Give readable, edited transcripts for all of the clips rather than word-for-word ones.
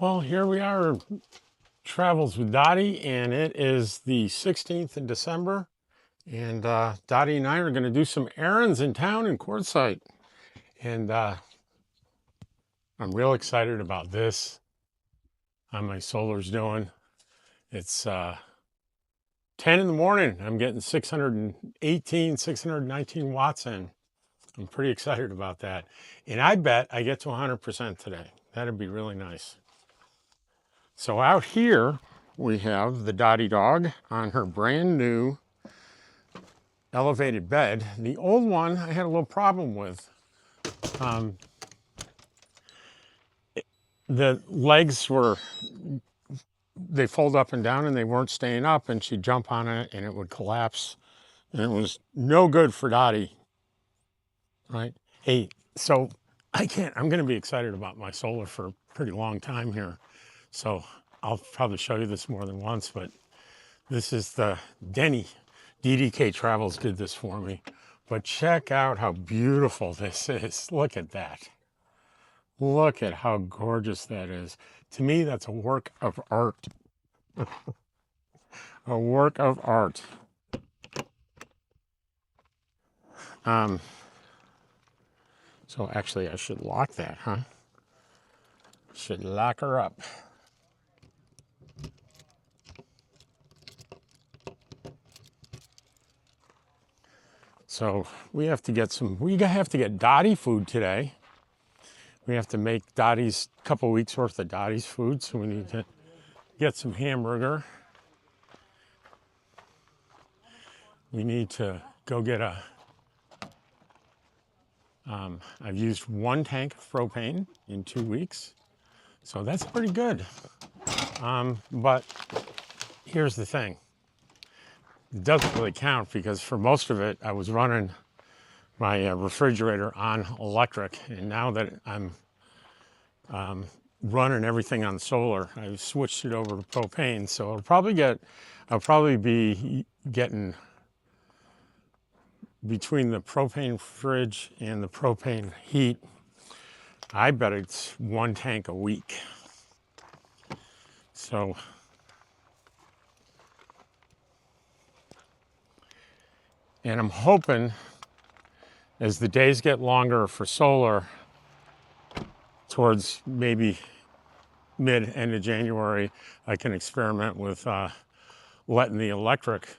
Well, here we are, Travels with Dottie, and it is the 16th of December. And Dottie and I are going to do some errands in town in QUARTZSITE. And I'm real excited about this. How my solar's doing. It's 10 in the morning. I'm getting 618, 619 watts in. I'm pretty excited about that. And I bet I get to 100% today. That'd be really nice. So out here, we have the Dottie dog on her brand new elevated bed. The old one I had a little problem with. The legs they fold up and down and they weren't staying up, and she'd jump on it and it would collapse. And it was no good for Dottie, right? Hey, so I'm going to be excited about my solar for a pretty long time here. So I'll probably show you this more than once, but this is the Denny. DDK Travels did this for me. But check out how beautiful this is. Look at that. Look at how gorgeous that is. To me, that's a work of art. A work of art. So actually, I should lock that, huh? Should lock her up. So we have to get Dottie food today. We have to make Dottie's, couple weeks worth of Dottie's food. So we need to get some hamburger. We need to go get I've used 1 tank of propane in 2 weeks. So that's pretty good. But here's the thing. It doesn't really count because for most of it, I was running my refrigerator on electric. And now that I'm running everything on solar, I've switched it over to propane. So I'll probably be getting between the propane fridge and the propane heat, I bet it's 1 tank a week. So and I'm hoping as the days get longer for solar towards maybe end of January, I can experiment with letting the electric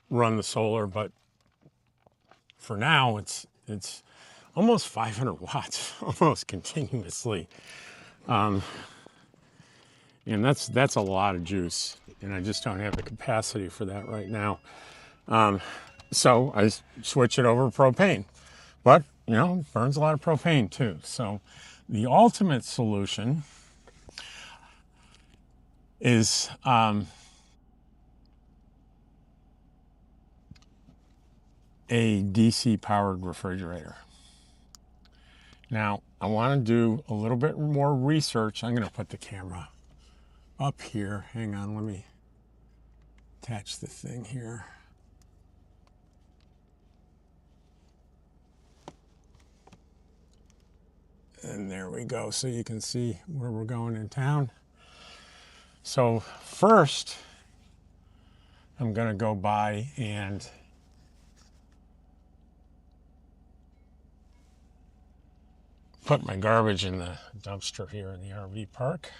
run the solar. But for now, it's almost 500 watts, almost continuously. And that's a lot of juice, and I just don't have the capacity for that right now. So I switch it over to propane, but you know, it burns a lot of propane too. So the ultimate solution is a DC powered refrigerator. Now I want to do a little bit more research. I'm going to put the camera up here. Hang on, let me attach the thing here. And there we go, so you can see where we're going in town. So first, I'm gonna go by and put my garbage in the dumpster here in the RV park.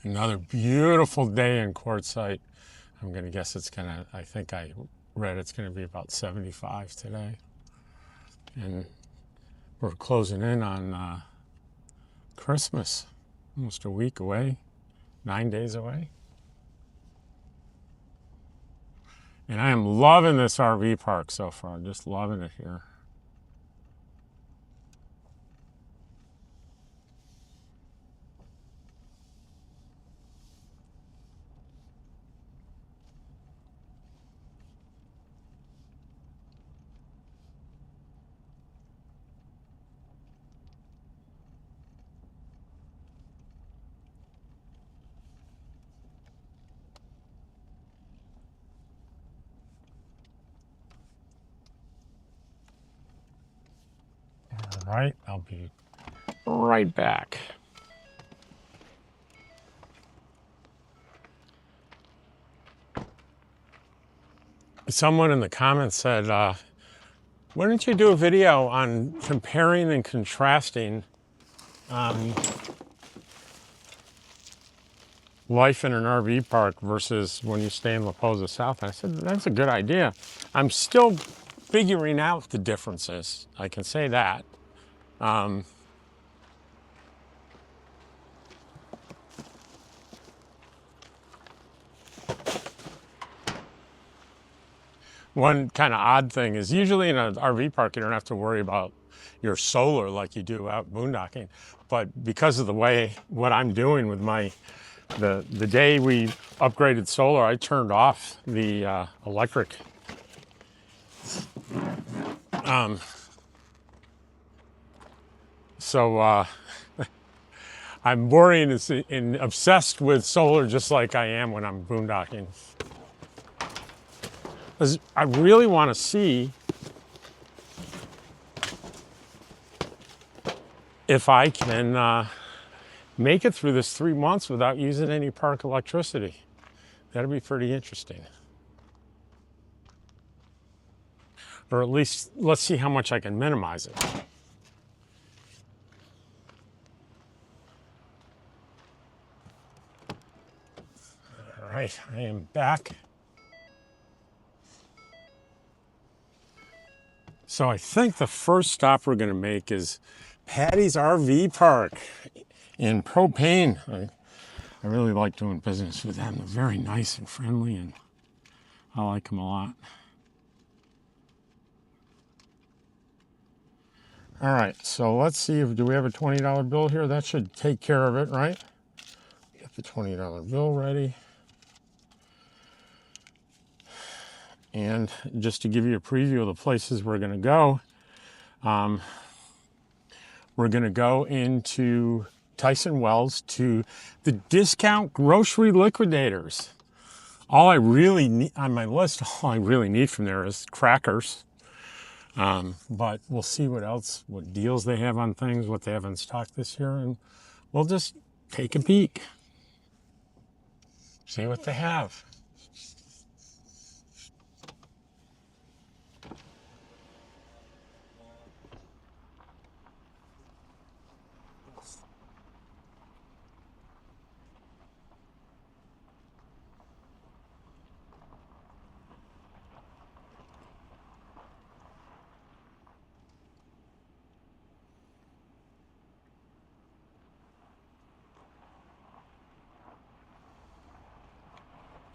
Another beautiful day in QUARTZSITE. I'm gonna guess I think I read it's gonna be about 75 today. And we're closing in on Christmas, almost a week away, 9 days away. And I am loving this RV park so far, just loving it here. All right, I'll be right back. Someone in the comments said, why don't you do a video on comparing and contrasting life in an RV park versus when you stay in La Posa South? And I said, that's a good idea. I'm still figuring out the differences. I can say that. One kind of odd thing is usually in an RV park, you don't have to worry about your solar like you do out boondocking. But because of the way, what I'm doing with the day we upgraded solar, I turned off the electric. So I'm worrying and obsessed with solar just like I am when I'm boondocking. Because I really want to see if I can make it through this 3 months without using any park electricity. That'd be pretty interesting. Or at least let's see how much I can minimize it. All right, I am back. So I think the first stop we're going to make is Patty's RV Park in Propane. I really like doing business with them. They're very nice and friendly, and I like them a lot. All right, so let's see, do we have a $20 bill here? That should take care of it, right? Get the $20 bill ready. And just to give you a preview of the places we're going to go, we're going to go into Tyson Wells to the discount grocery liquidators. All I really need on my list, all I really need from there is crackers. But we'll see what deals they have on things, what they have in stock this year, and we'll just take a peek. See what they have.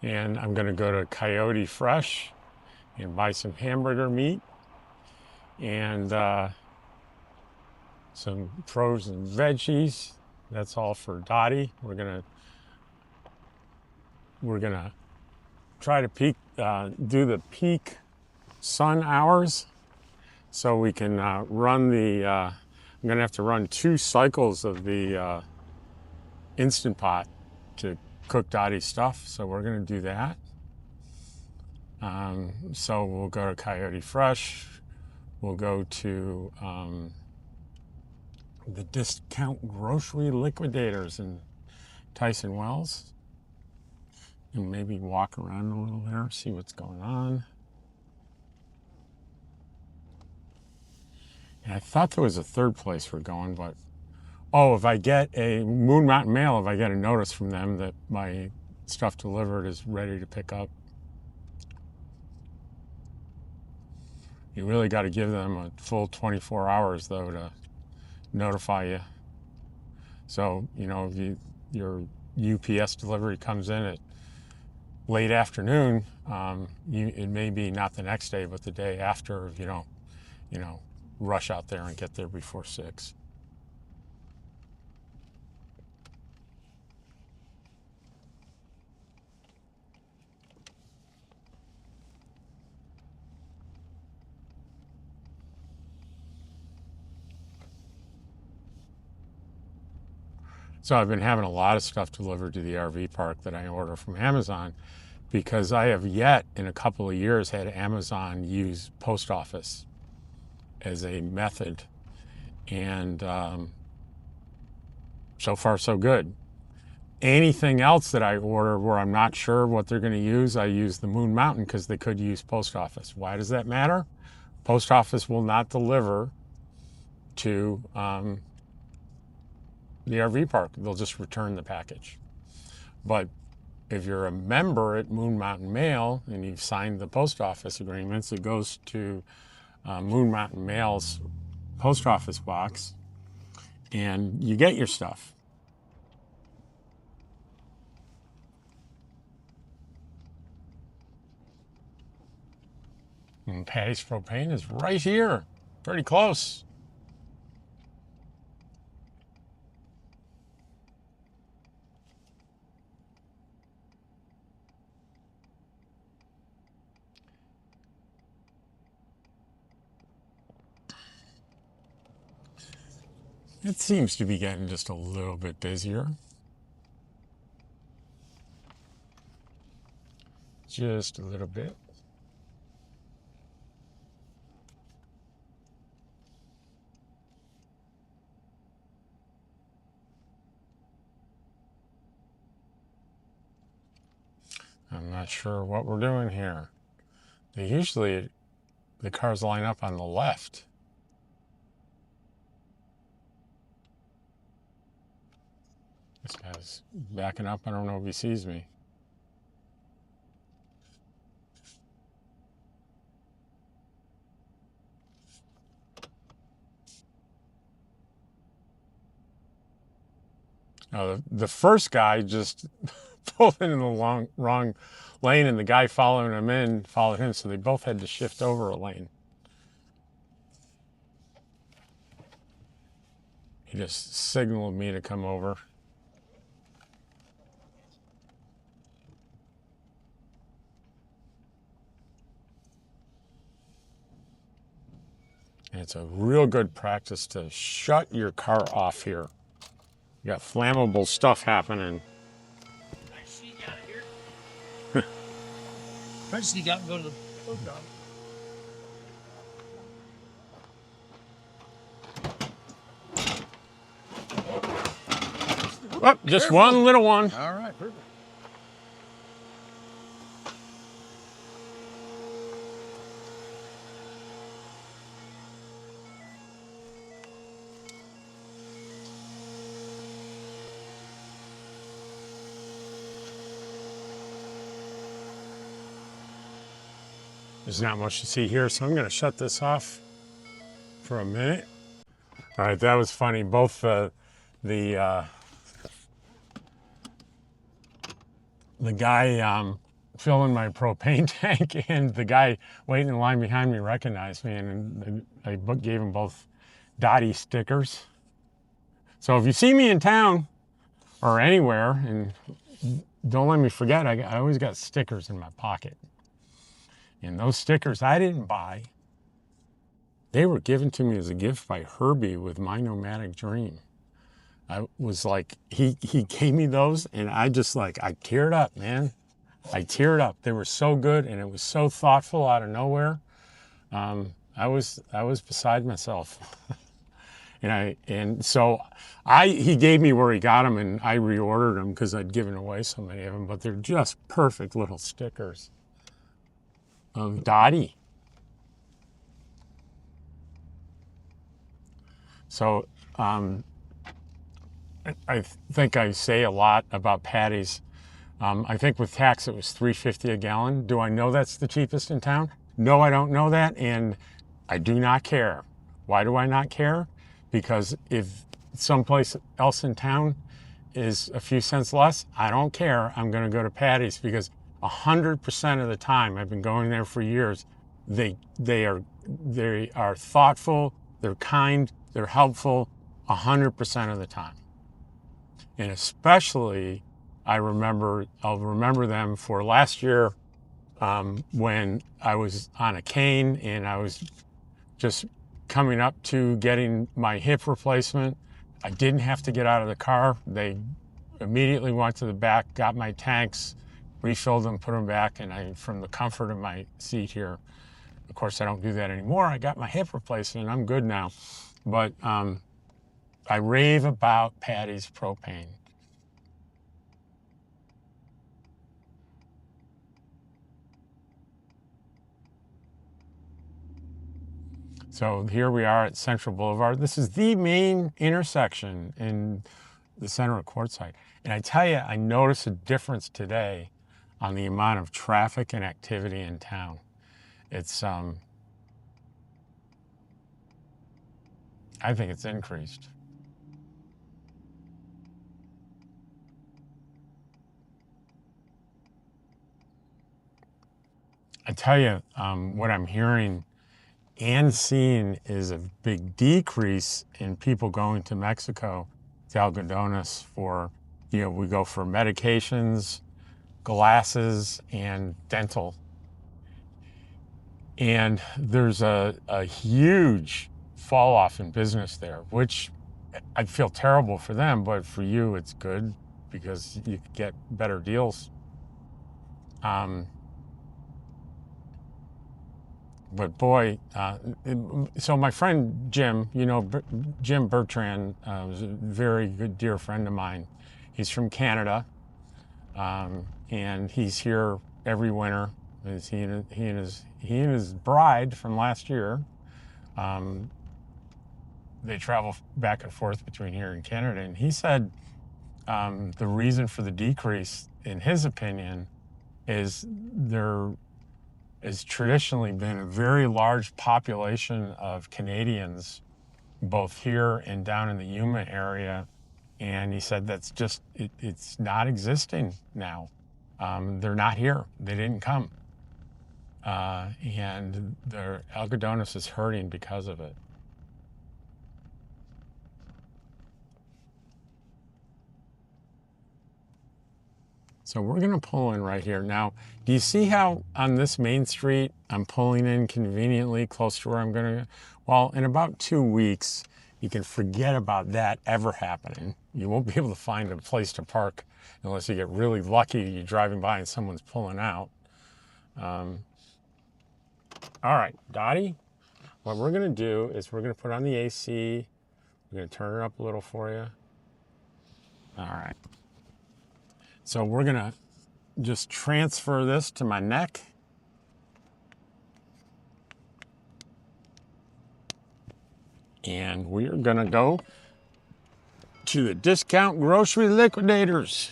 And I'm going to go to Coyote Fresh and buy some hamburger meat and some frozen veggies. That's all for Dottie. We're gonna try to do the peak sun hours, so we can run the. I'm gonna have to run 2 cycles of the Instant Pot to cook Dottie's stuff. So we're gonna do that. So we'll go to Coyote Fresh. We'll go to the discount grocery liquidators in Tyson Wells, and maybe walk around a little there, see what's going on. And I thought there was a third place we're going, but oh, if I get a Moon Mountain Mail, if I get a notice from them that my stuff delivered is ready to pick up, you really got to give them a full 24 hours though to notify you. So, you know, if your UPS delivery comes in at late afternoon, it may be not the next day, but the day after, if you don't, rush out there and get there before 6. So I've been having a lot of stuff delivered to the RV park that I order from Amazon, because I have yet in a couple of years had Amazon use post office as a method. And so far, so good. Anything else that I order where I'm not sure what they're going to use, I use the Moon Mountain because they could use post office. Why does that matter? Post office will not deliver to the RV park. They'll just return the package. But if you're a member at Moon Mountain Mail and you've signed the post office agreements, it goes to Moon Mountain Mail's post office box and you get your stuff. And Patty's Propane is right here, pretty close. It seems to be getting just a little bit busier. Just a little bit. I'm not sure what we're doing here. Usually the cars line up on the left. This guy's backing up. I don't know if he sees me. The first guy just pulled in the wrong lane, and the guy following him in followed him, so they both had to shift over a lane. He just signaled me to come over. And it's a real good practice to shut your car off here. You got flammable stuff happening. I see you out here. I just got to go to the post office. Oh, just one little one. All right, perfect. There's not much to see here, so I'm going to shut this off for a minute. All right, that was funny. Both the guy filling my propane tank and the guy waiting in line behind me recognized me, and I gave them both Dottie stickers. So if you see me in town or anywhere, and don't let me forget, I always got stickers in my pocket. And those stickers I didn't buy. They were given to me as a gift by Herbie with My Nomadic Dream. I was like, he gave me those, and I teared up, man. I teared up. They were so good, and it was so thoughtful out of nowhere. I was beside myself. He gave me where he got them, and I reordered them because I'd given away so many of them, but they're just perfect little stickers of Dottie. So I think I say a lot about Patty's. I think with tax it was $3.50 a gallon. Do I know that's the cheapest in town? No, I don't know that, and I do not care. Why do I not care? Because if someplace else in town is a few cents less, I don't care. I'm going to go to Patty's because 100% of the time, I've been going there for years, they are thoughtful, they're kind, they're helpful 100% of the time. And especially I'll remember them for last year when I was on a cane and I was just coming up to getting my hip replacement. I didn't have to get out of the car. They immediately went to the back, got my tanks, refilled them, put them back, and from the comfort of my seat here, of course I don't do that anymore. I got my hip replacement and I'm good now. but I rave about Patty's Propane. So here we are at Central Boulevard. This is the main intersection in the center of QUARTZSITE. And I tell you, I noticed a difference today on the amount of traffic and activity in town. It's, I think it's increased. I tell you, what I'm hearing and seeing is a big decrease in people going to Mexico, to Algodones for, we go for medications, glasses, and dental. And there's a huge fall off in business there, which I feel terrible for them, but for you, it's good because you get better deals. But boy, so my friend Jim, Jim Bertrand, was a very good dear friend of mine. He's from Canada, and he's here every winter. He and his bride from last year, they travel back and forth between here and Canada. And he said the reason for the decrease, in his opinion, is there has traditionally been a very large population of Canadians, both here and down in the Yuma area. And he said that's just, it's not existing now. They're not here. They didn't come. And their Algodones is hurting because of it. So we're going to pull in right here. Now, do you see how on this main street, I'm pulling in conveniently close to where I'm going to? Well, in about 2 weeks, you can forget about that ever happening. You won't be able to find a place to park unless you get really lucky. You're driving by and someone's pulling out. All right, Dottie, what we're going to do is we're going to put on the AC. We're going to turn it up a little for you. All right. So we're gonna just transfer this to my neck. And we're gonna go to the discount grocery liquidators.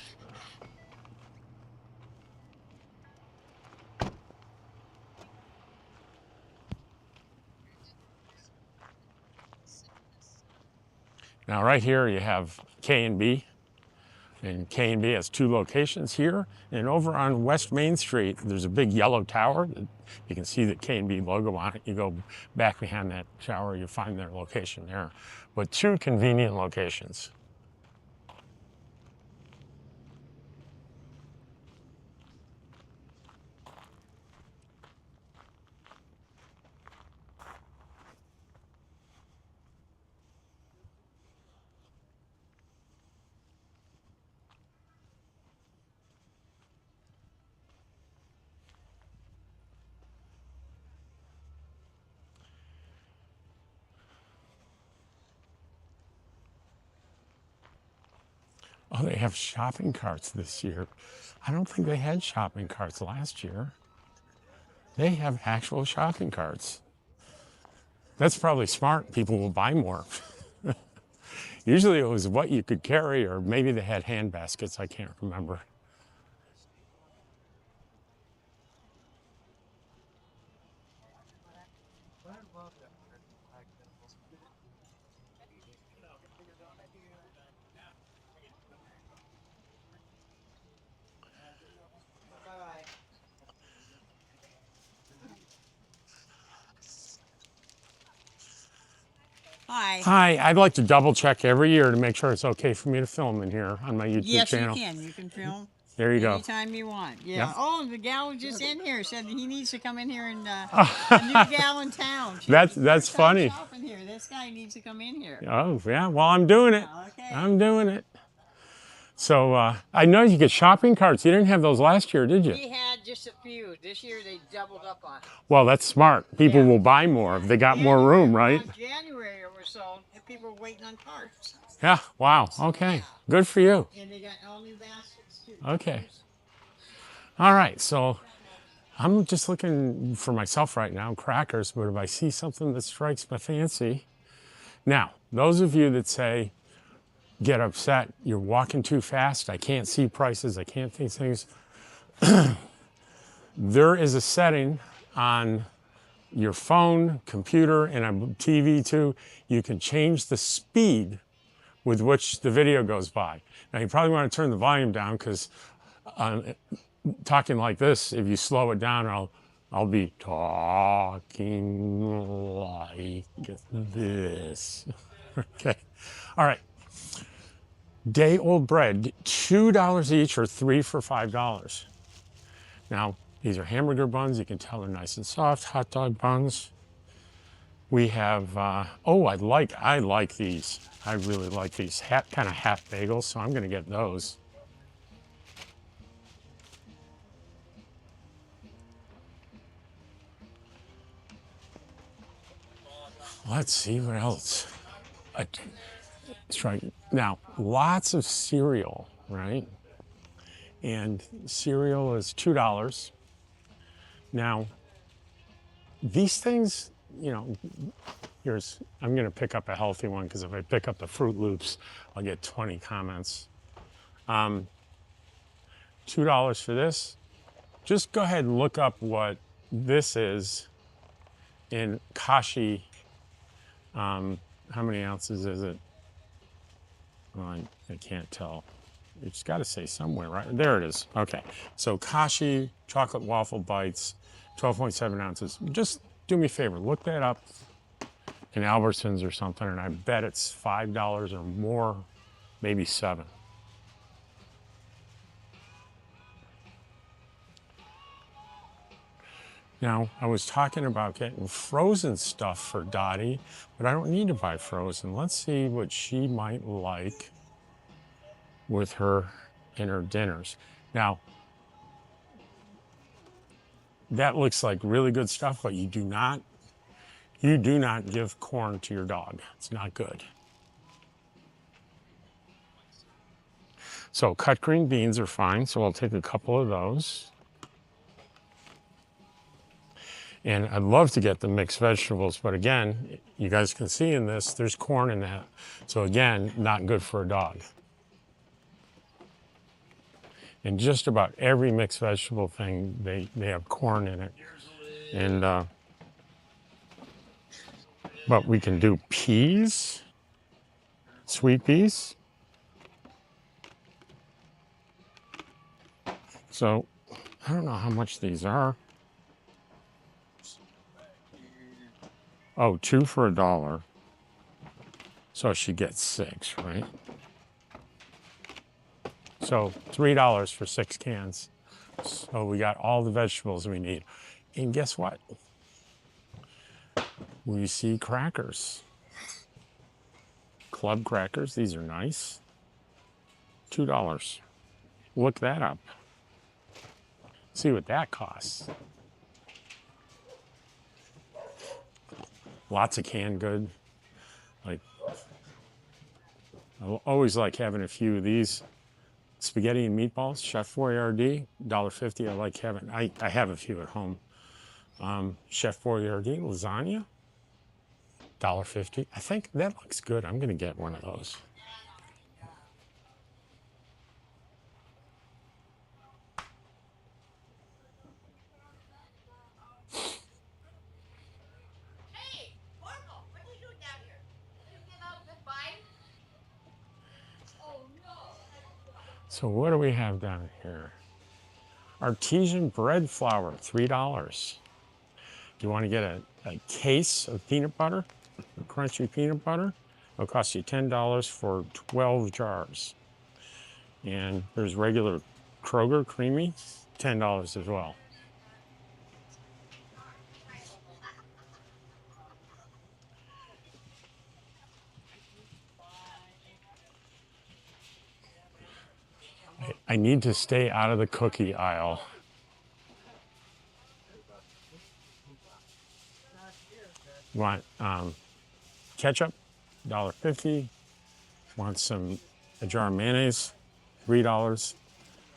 Now right here you have K&B. And K&B has 2 locations here, and over on West Main Street, there's a big yellow tower. You can see the K&B logo on it. You go back behind that tower, you find their location there. But 2 convenient locations. Oh, they have shopping carts this year. I don't think they had shopping carts last year. They have actual shopping carts. That's probably smart. People will buy more. Usually it was what you could carry, or maybe they had hand baskets. I can't remember. Hi. Hi, I'd like to double check every year to make sure it's okay for me to film in here on my YouTube channel. Yes, you can. You can film. There you go. Anytime you want. Yeah. Yep. Oh, the gal was just in here said he needs to come in here and a new gal in town. That's funny. Shopping here. This guy needs to come in here. Oh yeah, well I'm doing it. Okay. I'm doing it. So I know you get shopping carts. You didn't have those last year, did you? We had just a few. This year they doubled up on it. Well, that's smart. People will buy more if they got more room, right? January it was so and people were waiting on carts. Yeah, wow, okay. Good for you. And they got all new baskets too. Okay. All right, so I'm just looking for myself right now, crackers, but if I see something that strikes my fancy. Now, those of you that say, get upset, you're walking too fast, I can't see prices, I can't see things. There is a setting on your phone, computer, and a TV too. You can change the speed with which the video goes by. Now you probably want to turn the volume down because talking like this, if you slow it down, I'll be talking like this. Okay. All right. Day old bread, $2 each or 3 for $5. Now, these are hamburger buns. You can tell they're nice and soft. Hot dog buns. We have, oh, I like these. I really like these kind of half bagels, so I'm going to get those. Let's see what else. Let's try. Now, lots of cereal, right? And cereal is $2. Now, these things, you know, I'm going to pick up a healthy one because if I pick up the Fruit Loops, I'll get 20 comments. $2 for this. Just go ahead and look up what this is in Kashi. How many ounces is it? Oh, I can't tell. It's got to say somewhere, right? There it is. Okay. So Kashi chocolate waffle bites, 12.7 ounces. Just do me a favor, look that up in Albertsons or something, and I bet it's $5 or more, maybe $7. Now, I was talking about getting frozen stuff for Dottie, but I don't need to buy frozen. Let's see what she might like with her in her dinners. Now, that looks like really good stuff, but you do not give corn to your dog. It's not good. So cut green beans are fine, so I'll take a couple of those. And I'd love to get the mixed vegetables, but again, you guys can see in this, there's corn in that. So again, not good for a dog. And just about every mixed vegetable thing, they have corn in it. And, but we can do peas, sweet peas. So I don't know how much these are. Oh, 2 for $1. So she gets 6, right? So $3 for 6 cans. So we got all the vegetables we need. And guess what? We see crackers. Club crackers, these are nice. $2. Look that up. See what that costs. Lots of canned good. Like, I always like having a few of these. Spaghetti and meatballs, Chef Boyardee, $1.50. I like having, I have a few at home. Chef Boyardee, lasagna, $1.50. I think that looks good. I'm gonna get one of those. So what do we have down here? Artesian bread flour, $3. Do you want to get a case of peanut butter, crunchy peanut butter? It'll cost you $10 for 12 jars. And there's regular Kroger creamy, $10 as well. I need to stay out of the cookie aisle. Want ketchup? $1.50. Want a jar of mayonnaise, $3.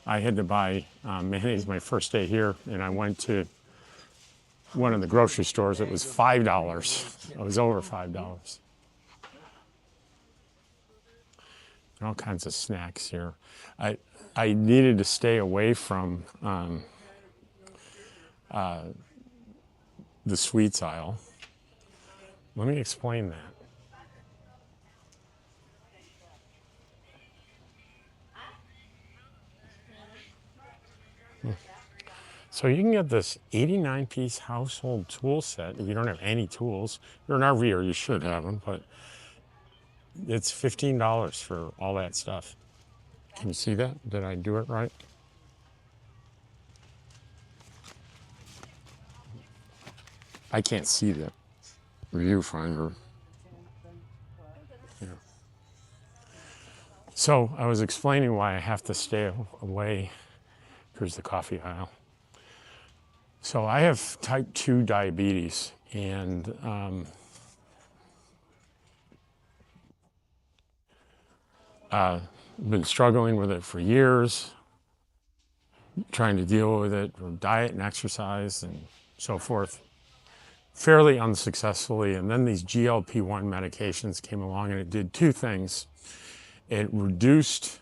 I had to buy mayonnaise my first day here, and I went to one of the grocery stores. It was $5. It was over $5. All kinds of snacks here. I needed to stay away from the sweets aisle. Let me explain that. So you can get this 89-piece household tool set if you don't have any tools. You're an RVer, you should have them, but it's $15 for all that stuff. Can you see that? Did I do it right? I can't see the viewfinder. Yeah. So I was explaining why I have to stay away. Here's the coffee aisle. So I have type 2 diabetes, and been struggling with it for years, trying to deal with it with diet and exercise and so forth, fairly unsuccessfully. And then these GLP-1 medications came along, and it did two things. It reduced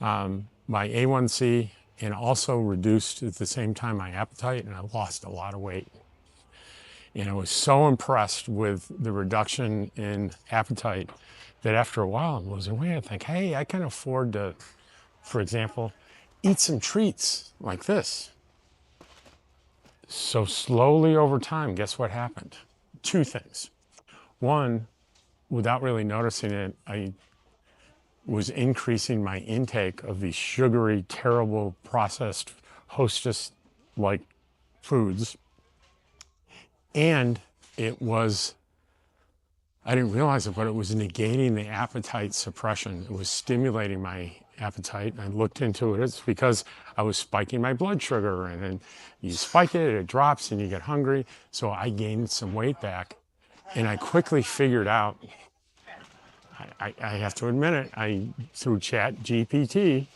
my A1C and also reduced at the same time my appetite, and I lost a lot of weight. And I was so impressed with the reduction in appetite that after a while I'm losing weight. I think, hey, I can afford to, for example, eat some treats like this. So slowly over time, guess what happened? Two things. One, without really noticing it, I was increasing my intake of these sugary, terrible, processed, Hostess-like foods. And it was, I didn't realize it, but it was negating the appetite suppression. It was stimulating my appetite. I looked into it. It's because I was spiking my blood sugar, and then you spike it, it drops, and you get hungry. So I gained some weight back, and I quickly figured out, I have to admit it, through Chat GPT,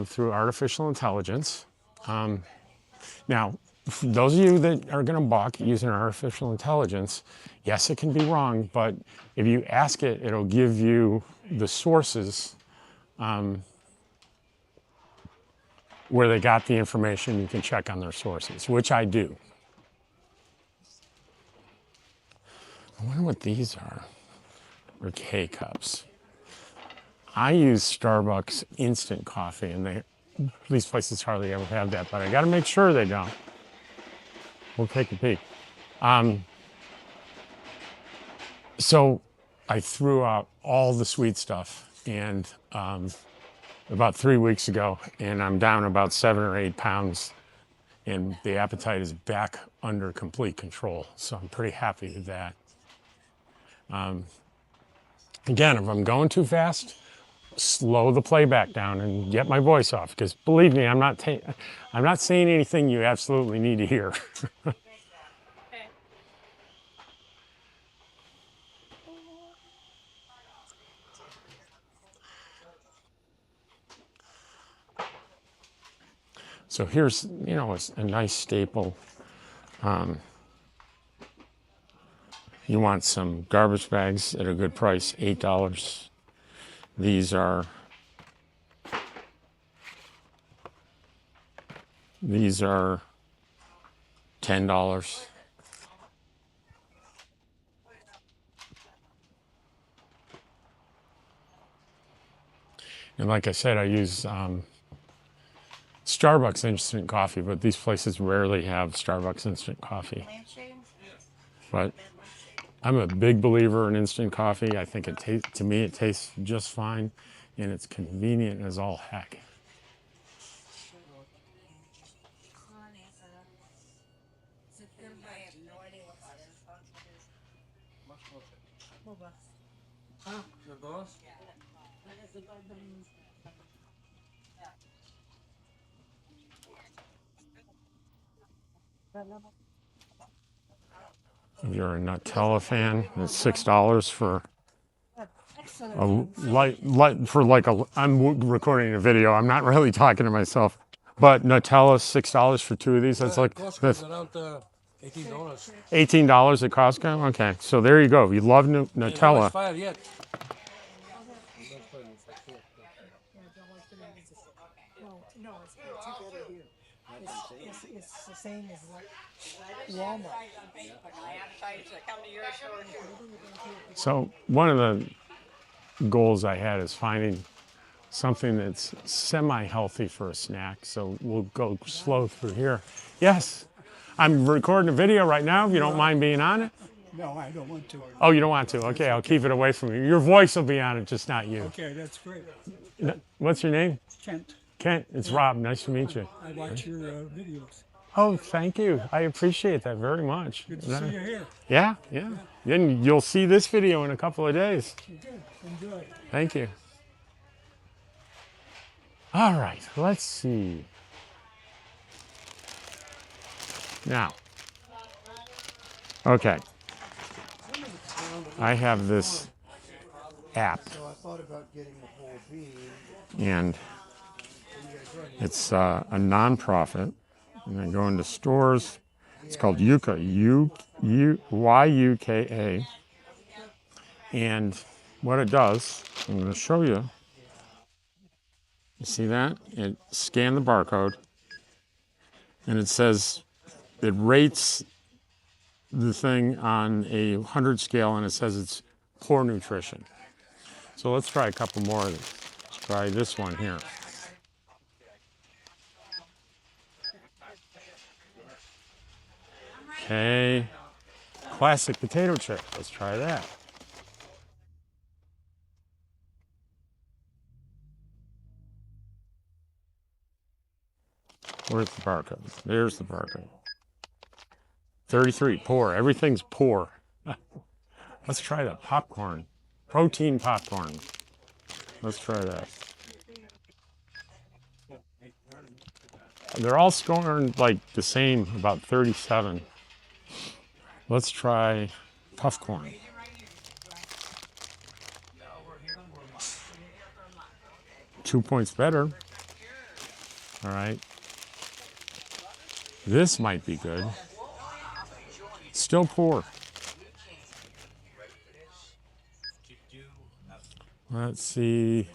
through artificial intelligence. Now, for those of you that are going to balk using artificial intelligence, yes, it can be wrong, but if you ask it, it'll give you the sources where they got the information. You can check on their sources, which I do. I wonder what these are. They're K-cups. I use Starbucks instant coffee, and these places hardly ever have that, but I got to make sure they don't. We'll take a peek. So I threw out all the sweet stuff, and about 3 weeks ago, and I'm down about 7 or 8 pounds, and the appetite is back under complete control. So I'm pretty happy with that. Again, if I'm going too fast, slow the playback down and get my voice off, because believe me, I'm not saying anything you absolutely need to hear. So here's, a nice staple. You want some garbage bags at a good price, $8. These are $10. And like I said, I use Starbucks instant coffee, but these places rarely have Starbucks instant coffee. But I'm a big believer in instant coffee. I think to me it tastes just fine, and it's convenient as all heck. If you're a Nutella fan, it's $6 for a light for like a. I'm recording a video. I'm not really talking to myself, but Nutella $6 for 2 of these. That's like Costco's around $18. $18 at Costco. Okay, so there you go. You love Nutella. Expired yet. It's the same as what Walmart. So one of the goals I had is finding something that's semi-healthy for a snack. So we'll go slow through here. Yes, I'm recording a video right now. If you don't mind being on it. No, I don't want to. Oh, you don't want to? Okay, I'll keep it away from you. Your voice will be on it, just not you. Okay, that's great. What's your name? Kent, Kent. It's Rob. Nice to meet you. I watch your videos. Oh, thank you. I appreciate that very much. Good to see you here. Yeah, yeah. Then you'll see this video in a couple of days. Good. Enjoy. Thank you. All right, let's see. Now, okay. I have this app, So I thought about getting the whole bean. and it's a nonprofit. And I go into stores. It's called Yuka, Yuka. And what it does, I'm going to show you. You see that? It scanned the barcode, and it says it rates the thing on a 100 scale, and it says it's poor nutrition. So let's try a couple more of these. Let's try this one here. Okay, classic potato chip. Let's try that. Where's the barcode? There's the barcode. 33, poor. Everything's poor. Let's try the popcorn. Protein popcorn. Let's try that. They're all scoring like the same, about 37. Let's try puffcorn. Two points better. All right. This might be good. Still poor. Let's see.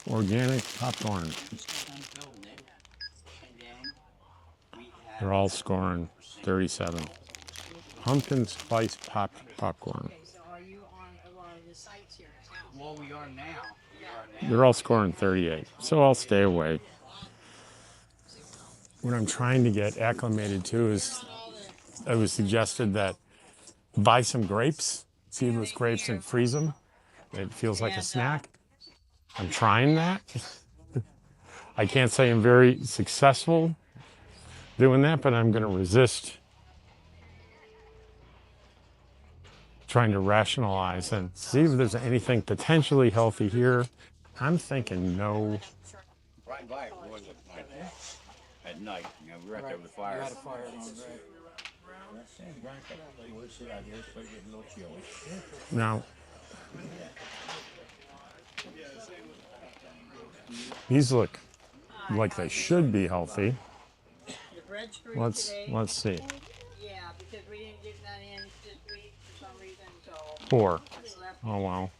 Organic popcorn. They're all scoring 37. Pumpkin spice popcorn. So are you on one of the sites here in town? Well, we are now. They're all scoring 38. So I'll stay away. What I'm trying to get acclimated to is, it was suggested that buy some grapes, seedless grapes, and freeze them. It feels like a snack. I'm trying that. I can't say I'm very successful doing that, but I'm going to resist trying to rationalize and see if there's anything potentially healthy here. I'm thinking no. Right by it was at night. You know, we were out there with the fire. Had a fire on, right? Now, these look like they should be healthy. The bread's free Let's today. see. Yeah, because we didn't get that in this week for some reason, so 4. it's left. Oh wow.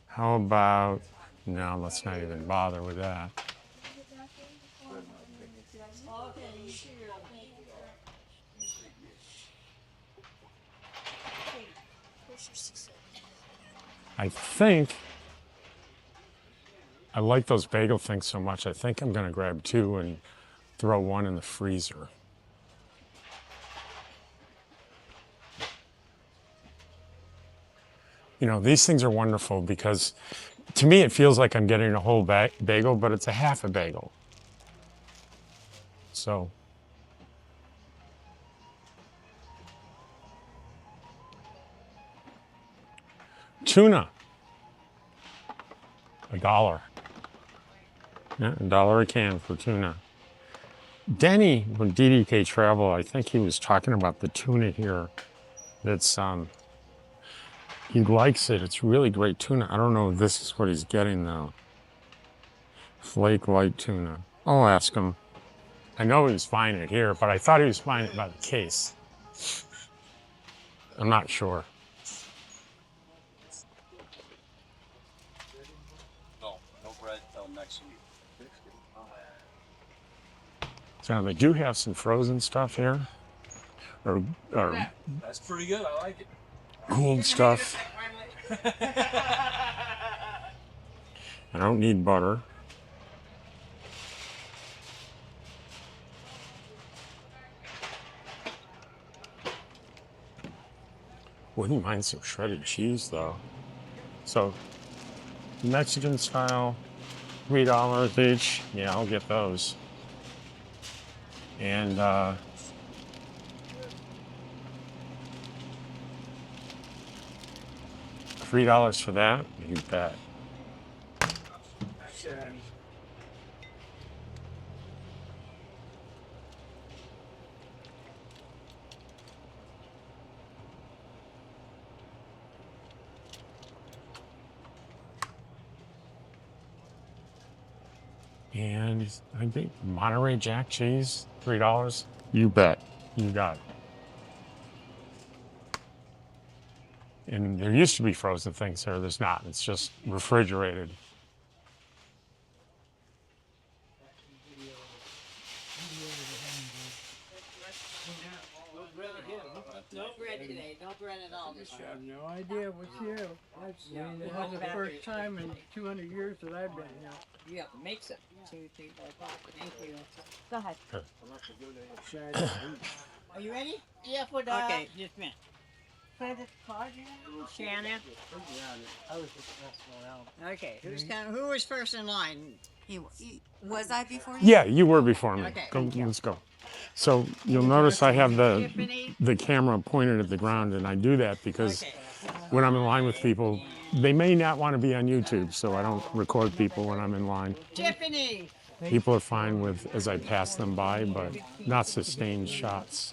How about, no, let's not even bother with that. I think I like those bagel things so much. I think I'm going to grab 2 and throw 1 in the freezer. You know, these things are wonderful because to me it feels like I'm getting a whole bagel, but it's a half a bagel. So Tuna. $1. Yeah, $1 a can for tuna. Denny, from DDK Travel, I think he was talking about the tuna here. That's, he likes it. It's really great tuna. I don't know if this is what he's getting though. Flake light tuna. I'll ask him. I know he was buying it here, but I thought he was buying it by the case. I'm not sure. No bread till next week. So they do have some frozen stuff here. Or That's pretty good. I like it. cooled stuff. I don't need butter. Wouldn't mind some shredded cheese though. So Mexican style, $3 each. Yeah, I'll get those. And $3 for that? You bet. And I think Monterey Jack cheese, $3. You bet. You got it. And there used to be frozen things here. There's not. It's just refrigerated. No bread today. No bread at all this I year. have no idea what's here. That's the first time in 200 years that I've been here. You have to mix it. 2, 3, 4, 5. Thank you. Go ahead. Are you ready? Yeah, for the. Okay, just a minute. Shannon. Okay, who was first in line? Was I before you? Yeah, you were before me. Okay. Go, let's go. So you'll notice I have Tiffany. the camera pointed at the ground, and I do that because Okay. when I'm in line with people, they may not want to be on YouTube, so I don't record people when I'm in line. Tiffany. People are fine with as I pass them by, but not sustained shots.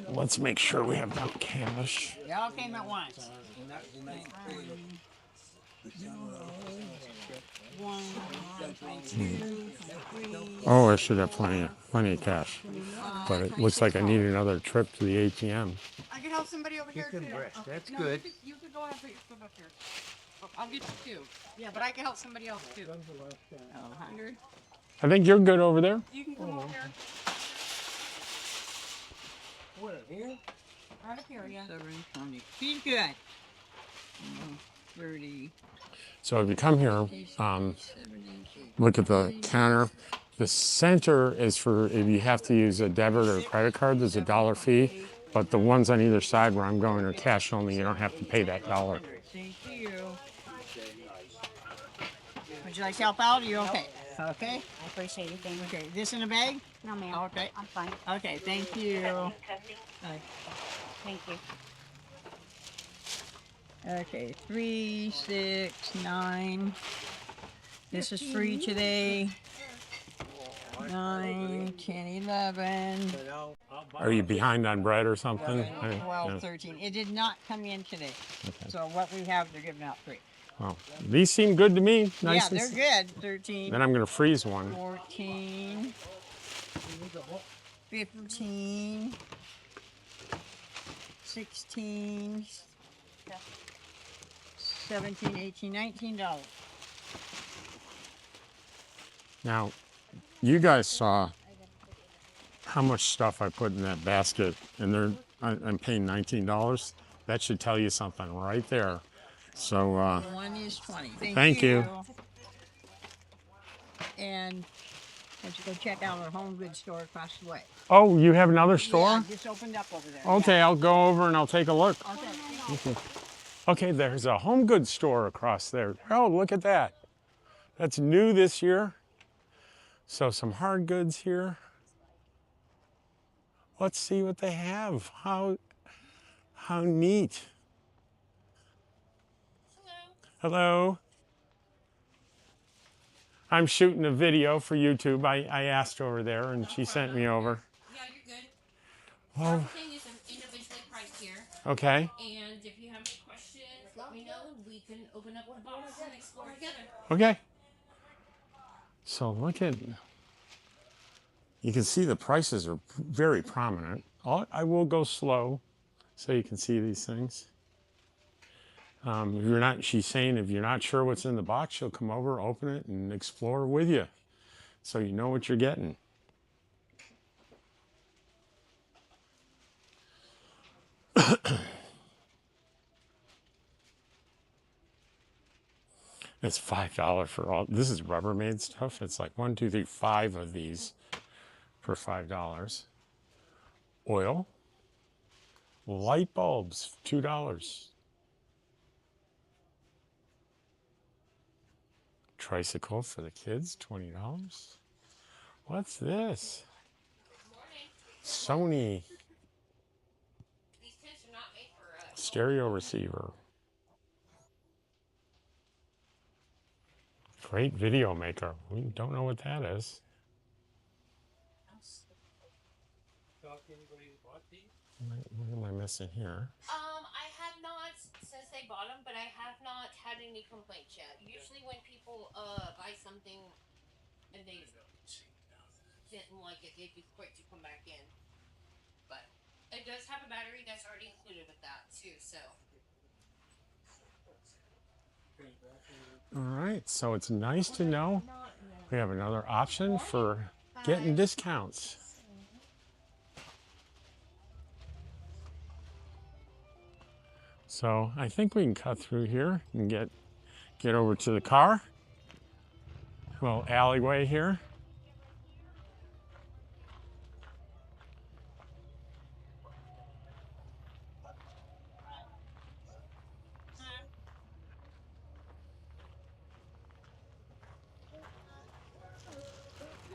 Let's make sure we have enough cash. They all came at once. Oh, I should have plenty of cash. But it looks like I need another trip to the ATM. I can help somebody over here too. That's No, good. You could go ahead and put your foot up here. I'll get you two. Yeah, but I can help somebody else too. 100. I think you're good over there. You can come over here. What, here? Right up here, yeah. 720. She's good. 30. So if you come here, look at the counter. The center is for if you have to use a debit or a credit card, there's a $1 fee. But the ones on either side where I'm going are cash only. You don't have to pay that $1. Thank you. Would you like to help out? Are you okay? Okay. I appreciate it. Thank you. Okay. This in a bag? No, ma'am. Okay. I'm fine. Okay. Thank you. Thank you. Okay. 3, 6, 9. This is free today. 9, 10, 11. Are you behind on bread or something? 12, Yeah. 13. It did not come in today. Okay. So what we have, they're giving out free. Well, these seem good to me. Nice. Yeah, they're good. 13, Then I'm going to freeze one. 14, 15, 16, 17, 18, $19. Now, you guys saw how much stuff I put in that basket, and I'm paying $19. That should tell you something right there. So, One is 20. Thank you. And let's go check out our HomeGoods store across the way. oh, you have another store? Yeah, just opened up over there. Okay, I'll go over and I'll take a look. Yeah. Okay. Okay, there's a HomeGoods store across there. Oh, look at that. That's new this year. So some hard goods here. Let's see what they have. How neat. Hello. I'm shooting a video for YouTube. I asked over there and she sent me over. Yeah, you're good. Oh, Everything is individually priced here. okay. And if you have any questions, let me know. We can open up the box and explore together. Okay. So look at, you can see the prices are very prominent. I will go slow so you can see these things. If you're not, she's saying if you're not sure what's in the box, she'll come over, open it, and explore with you, so you know what you're getting. It's $5 for all. This is Rubbermaid stuff. It's like 1, 2, 3, 5 of these for $5. Oil, light bulbs, $2. Tricycle for the kids, $20. What's this? Sony These tents are not made for us. stereo receiver. Great video maker. We don't know what that is. What am I missing here? I have not since they bought them, but I have not had any complaints yet. Usually when people buy something and they didn't like it, they'd be quick to come back in. But it does have a battery that's already included with that too, so. All right, so it's nice to know we have another option for getting discounts. So I think we can cut through here and get over to the car. Little alleyway here.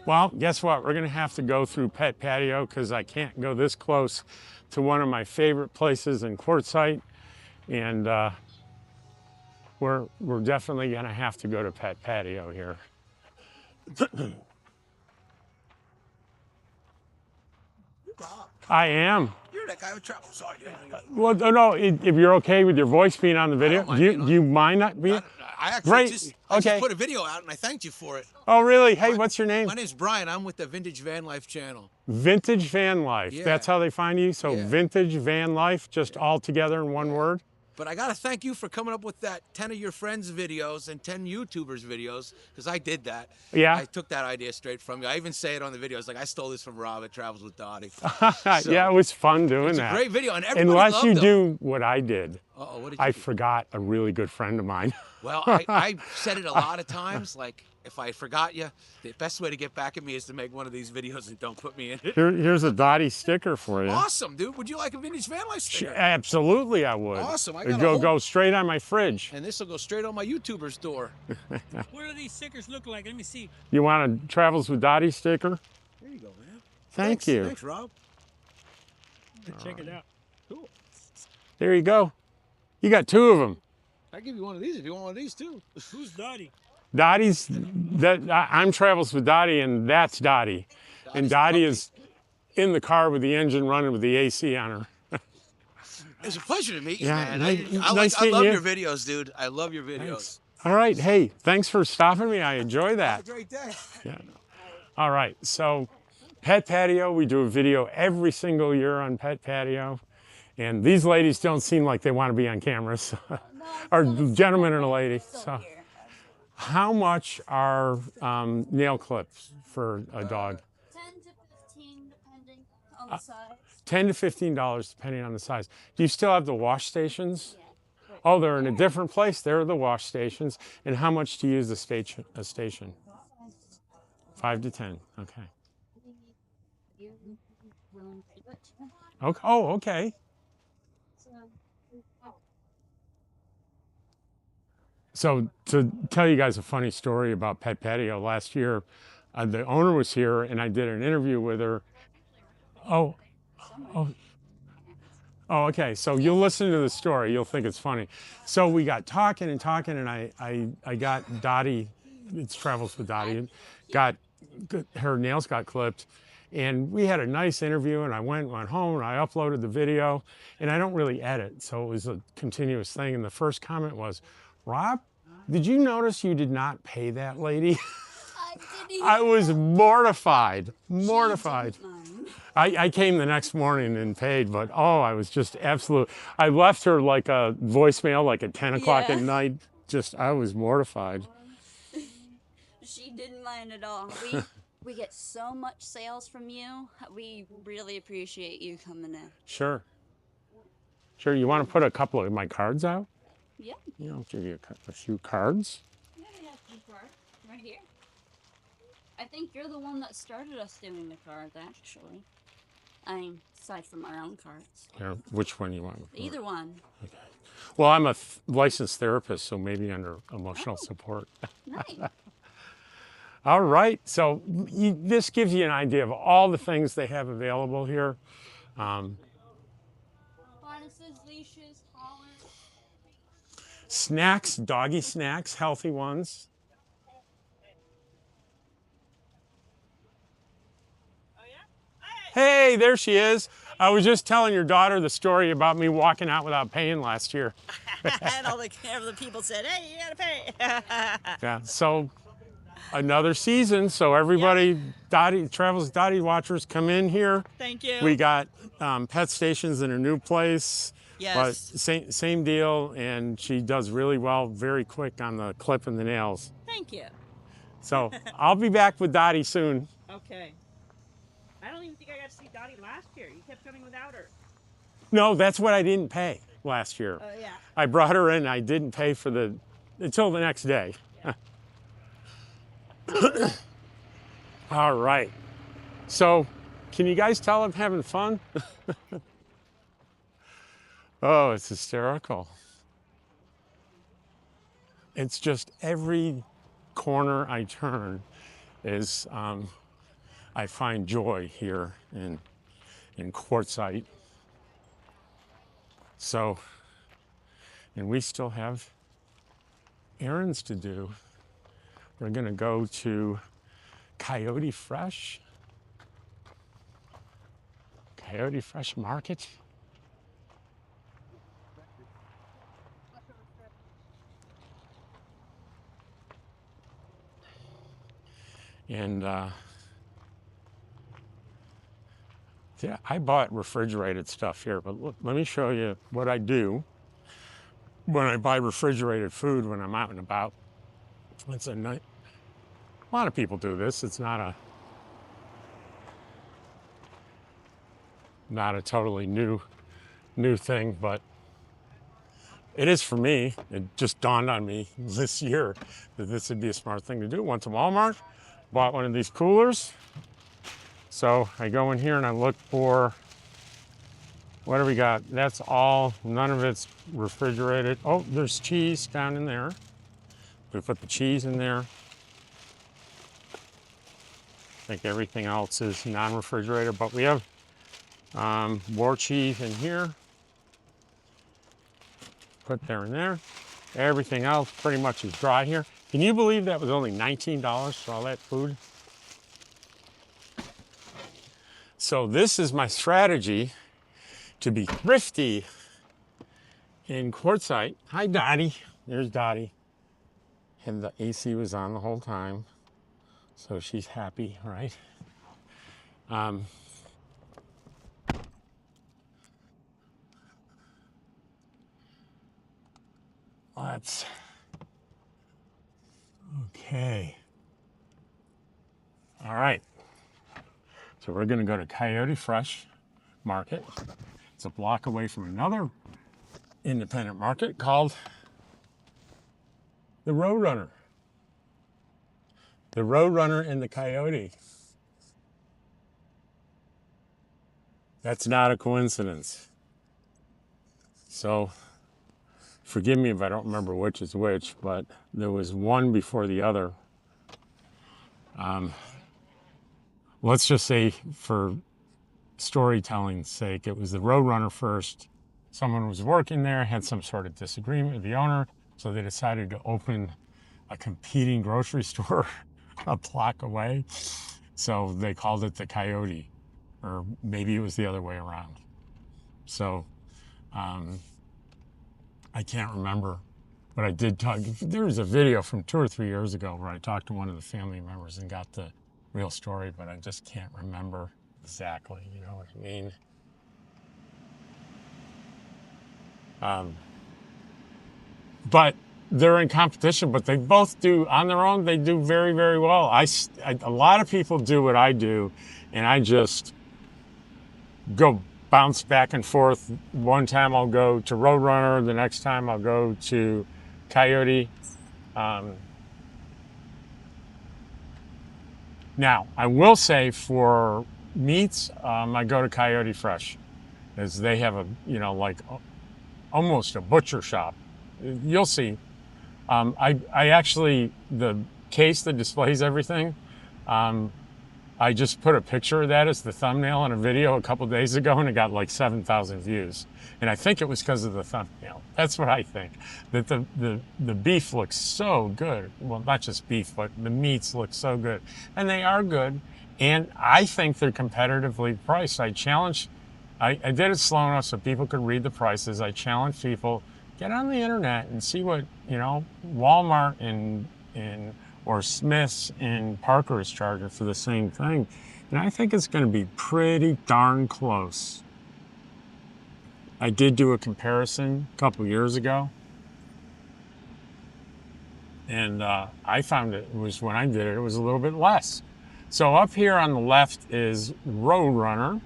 Well, guess what? We're going to have to go through Pet Patio because I can't go this close to one of my favorite places in Quartzsite. And we're definitely going to have to go to Pet Patio here. I am. You're that guy with travel. Sorry. Well, no, if you're okay with your voice being on the video, mind do being on- you mind not being? I actually Great. just Okay. put a video out and I thanked you for it. Oh, really? Hey, what's your name? My name's Brian. I'm with the Vintage Van Life channel. Vintage Van Life. Yeah. That's how they find you? So Yeah. Vintage Van Life, just all together in one word? But I got to thank you for coming up with that 10 of your friends videos and 10 YouTubers videos, because I did that. Yeah. I took that idea straight from you. I even say it on the videos, like I stole this from Rob at Travels with Dottie. Yeah, it was fun doing It's that. a great video, and everybody Unless loved you them. do what I did. Uh-oh, what did you I do? forgot a really good friend of mine. Well, I said it a lot of times, like, if I forgot you, the best way to get back at me is to make one of these videos and don't put me in it. Here's a Dottie sticker for you. Awesome, dude. Would you like a Vintage Van Life sticker? Absolutely, I would. Awesome, I It'd got a whole- go straight on my fridge. And this will go straight on my YouTuber's door. What do these stickers look like? Let me see. You want a Travels with Dottie sticker? There you go, man. Thank you. Thanks, Rob. Check it out. Cool. There you go. You got 2 of them. I'll give you one of these if you want one of these, too. Who's Dottie? Dottie's, I'm Travels with Dottie, and that's Dottie. And Dottie is in the car with the engine running with the AC on her. It's a pleasure to meet you, Yeah, man. nice I love meeting your you. videos, dude. I love your videos. Thanks. All right, hey, thanks for stopping me. I enjoy Have that. a great day. Yeah. All right, so Pet Patio, we do a video every single year on Pet Patio. And these ladies don't seem like they want to be on camera, so, or gentleman and a lady. So, how much are nail clips for a dog? 10 to 15 depending on the size. $10 to $15 depending on the size. Do you still have the wash stations? Oh, they're in a different place. There are the wash stations. And how much to use a station? 5 to 10. Okay. Okay. Oh, okay. So to tell you guys a funny story about Pet Patio, last year, the owner was here and I did an interview with her. Oh, Oh, okay. So you'll listen to the story. You'll think it's funny. So we got talking and talking, and I got Dottie. It's Travels with Dottie. And her nails got clipped, and we had a nice interview. And I went home and I uploaded the video, and I don't really edit, so it was a continuous thing. And the first comment was, "Rob, did you notice you did not pay that lady?" I was mortified. Mortified. I came the next morning and paid, but oh, I was just absolute. I left her like a voicemail, like at 10 o'clock at night. Just, I was mortified. She didn't mind at all. We get so much sales from you. We really appreciate you coming in. Sure. Sure, you want to put a couple of my cards out? Yeah. You know, I'll give you a few cards. Yeah, two cards right here. I think you're the one that started us doing the cards, actually. I mean, aside from our own cards. Here, which one you want? Either one. Okay. Well, I'm a licensed therapist, so maybe under emotional support. Nice. All right, so this gives you an idea of all the things they have available here. Harnesses, leashes, collars. Snacks, doggy snacks, healthy ones. Hey, there she is. I was just telling your daughter the story about me walking out without paying last year. And all the people said, "Hey, you gotta pay." Yeah, so another season. So everybody, Dottie, Travels with Dottie watchers, come in here. Thank you. We got pet stations in a new place. Yes. But same deal, and she does really well, very quick on the clip and the nails. Thank you. So I'll be back with Dottie soon. Okay. I don't even think I got to see Dottie last year. You kept coming without her. No, that's what I didn't pay last year. Oh, yeah. I brought her in. I didn't pay for until the next day. Yeah. All right. So, can you guys tell I'm having fun? Oh, it's hysterical. It's just every corner I turn is I find joy here in QUARTZSITE. So, and we still have errands to do. We're gonna go to Coyote Fresh Market. And yeah, I bought refrigerated stuff here, but look, let me show you what I do when I buy refrigerated food when I'm out and about. It's a lot of people do this. It's not a totally new thing, but it is for me. It just dawned on me this year that this would be a smart thing to do. Went to Walmart, bought one of these coolers. So I go in here and I look for, what do we got? That's all, none of it's refrigerated. Oh, there's cheese down in there. We put the cheese in there. I think everything else is non-refrigerated, but we have war cheese in here. Put there and there. Everything else pretty much is dry here. Can you believe that was only $19 for all that food? So this is my strategy to be thrifty in QUARTZSITE. Hi, Dottie. There's Dottie. And the AC was on the whole time, so she's happy, right? Okay. All right. So we're gonna go to Coyote Fresh Market. It's a block away from another independent market called the Roadrunner. The Roadrunner and the Coyote. That's not a coincidence. So, forgive me if I don't remember which is which, but there was one before the other. Let's just say, for storytelling's sake, it was the Roadrunner first, someone was working there, had some sort of disagreement with the owner, so they decided to open a competing grocery store a block away. So they called it the Coyote, or maybe it was the other way around. So I can't remember, but I did talk. There was a video from 2 or 3 years ago where I talked to one of the family members and got the real story, but I just can't remember exactly, you know what I mean? But they're in competition, but they both do, on their own, they do very, very well. A lot of people do what I do, and I just go bounce back and forth. One time I'll go to Roadrunner, the next time I'll go to Coyote. Now, I will say for meats, I go to Coyote Fresh, as they have a, you know, like almost a butcher shop. You'll see. I actually, the case that displays everything, I just put a picture of that as the thumbnail on a video a couple days ago, and it got like 7,000 views. And I think it was because of the thumbnail. That's what I think. That the beef looks so good. Well, not just beef, but the meats look so good. And they are good. And I think they're competitively priced. I did it slow enough so people could read the prices. I challenge people, get on the internet and see what, you know, Walmart or Smith's and Parker is charging for the same thing. And I think it's going to be pretty darn close. I did do a comparison a couple years ago. And I found it was, when I did it, it was a little bit less. So up here on the left is Roadrunner,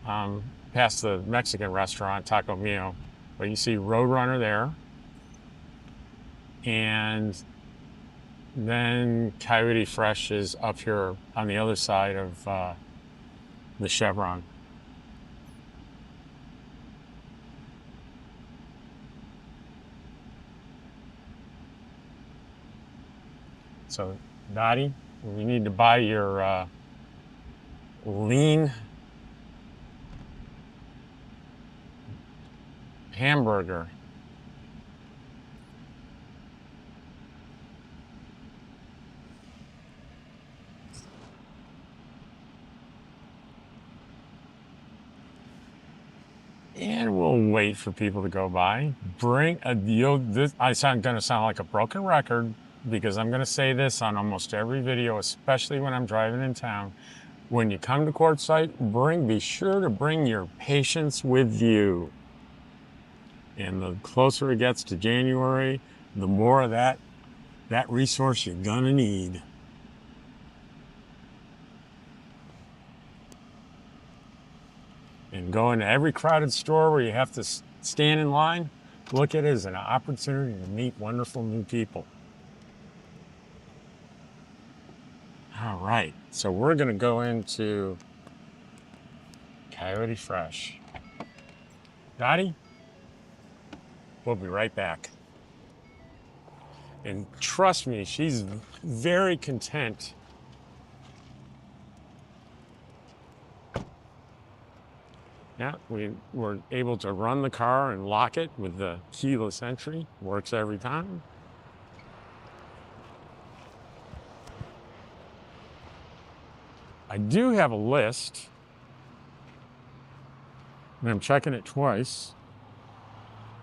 past the Mexican restaurant, Taco Mio. But you see Roadrunner there. And then Coyote Fresh is up here on the other side of the Chevron. So, Dottie, we need to buy your lean hamburger. And we'll wait for people to go by. I'm going to sound like a broken record, because I'm going to say this on almost every video, especially when I'm driving in town. When you come to QUARTZSITE, be sure to bring your patience with you. And the closer it gets to January, the more of that resource you're going to need. And go into every crowded store where you have to stand in line, look at it as an opportunity to meet wonderful new people. All right, so we're going to go into Coyote Fresh. Dottie, we'll be right back. And trust me, she's very content. Yeah, we were able to run the car and lock it with the keyless entry. Works every time. I do have a list, and I'm checking it twice.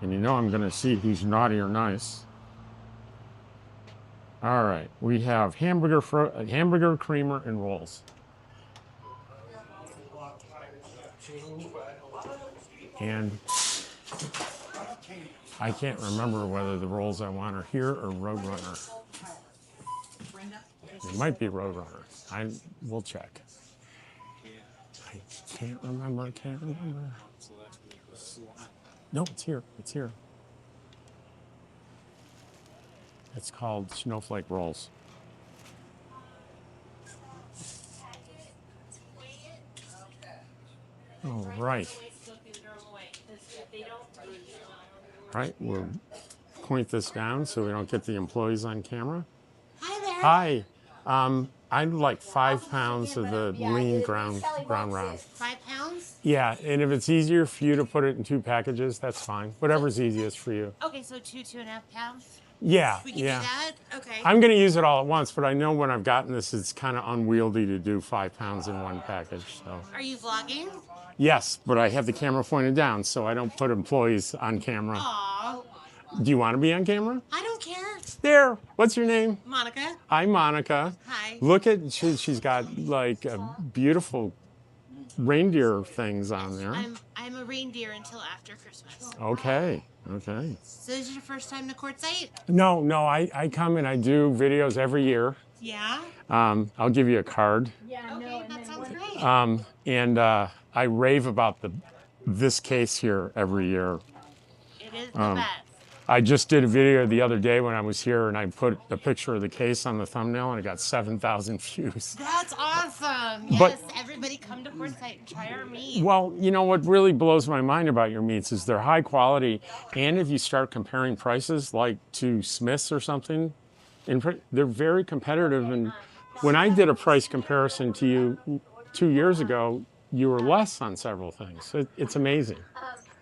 And you know I'm going to see who's naughty or nice. All right, we have hamburger, creamer, and rolls. And I can't remember whether the rolls I want are here or Roadrunner. It might be Roadrunner. We'll check. I can't remember. No, it's here. It's here. It's called Snowflake Rolls. All right. Right, we'll point this down so we don't get the employees on camera. Hi there. Hi. I'd like 5 pounds of the lean ground round. 5 pounds? Yeah, and if it's easier for you to put it in 2 packages, that's fine. Whatever's easiest for you. Okay, so 2.5 pounds. Yeah, We can yeah. do that. Okay. I'm going to use it all at once, but I know when I've gotten this, it's kind of unwieldy to do 5 pounds in one package. So Are you vlogging? yes, but I have the camera pointed down, so I don't put employees on camera. Aw, Do you want to be on camera? I don't care. There. What's your name? Monica. Hi, Monica. Hi. Look at she's got like a beautiful reindeer things on there. I'm a reindeer until after Christmas. Okay. Okay. So this is your first time to Quartzsite? No, I come and I do videos every year. Yeah. I'll give you a card. Okay, that sounds great. And I rave about this case here every year. It is the best. I just did a video the other day when I was here, and I put a picture of the case on the thumbnail, and it got 7,000 views. That's awesome. Yes, But- everybody come to Quartzsite and try our meat. Well, you know what really blows my mind about your meats is they're high quality, and if you start comparing prices like to Smith's or something, they're very competitive. And when I did a price comparison to you 2 years ago, you were less on several things. It's amazing.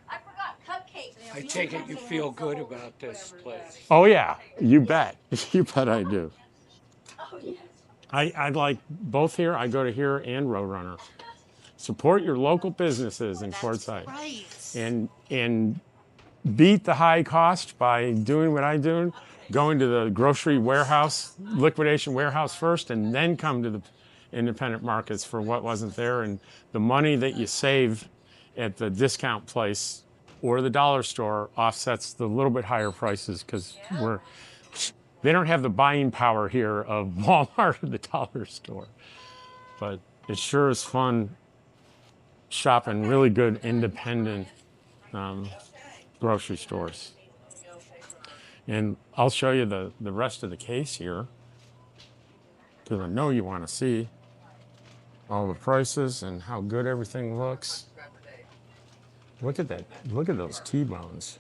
I forgot cupcakes. I take it you feel good about this place. Oh yeah, you bet. You bet I do. Oh, yeah. I like both here. I go to here and Roadrunner. Support your local businesses in Quartzsite. Right. And beat the high cost by doing what I do, going to the grocery warehouse, liquidation warehouse first, and then come to the independent markets for what wasn't there. And the money that you save at the discount place or the dollar store offsets the little bit higher prices because they don't have the buying power here of Walmart or the dollar store. But it sure is fun shopping really good independent grocery stores. And I'll show you the rest of the case here because I know you want to see all the prices and how good everything looks. Look at that. Look at those T-bones.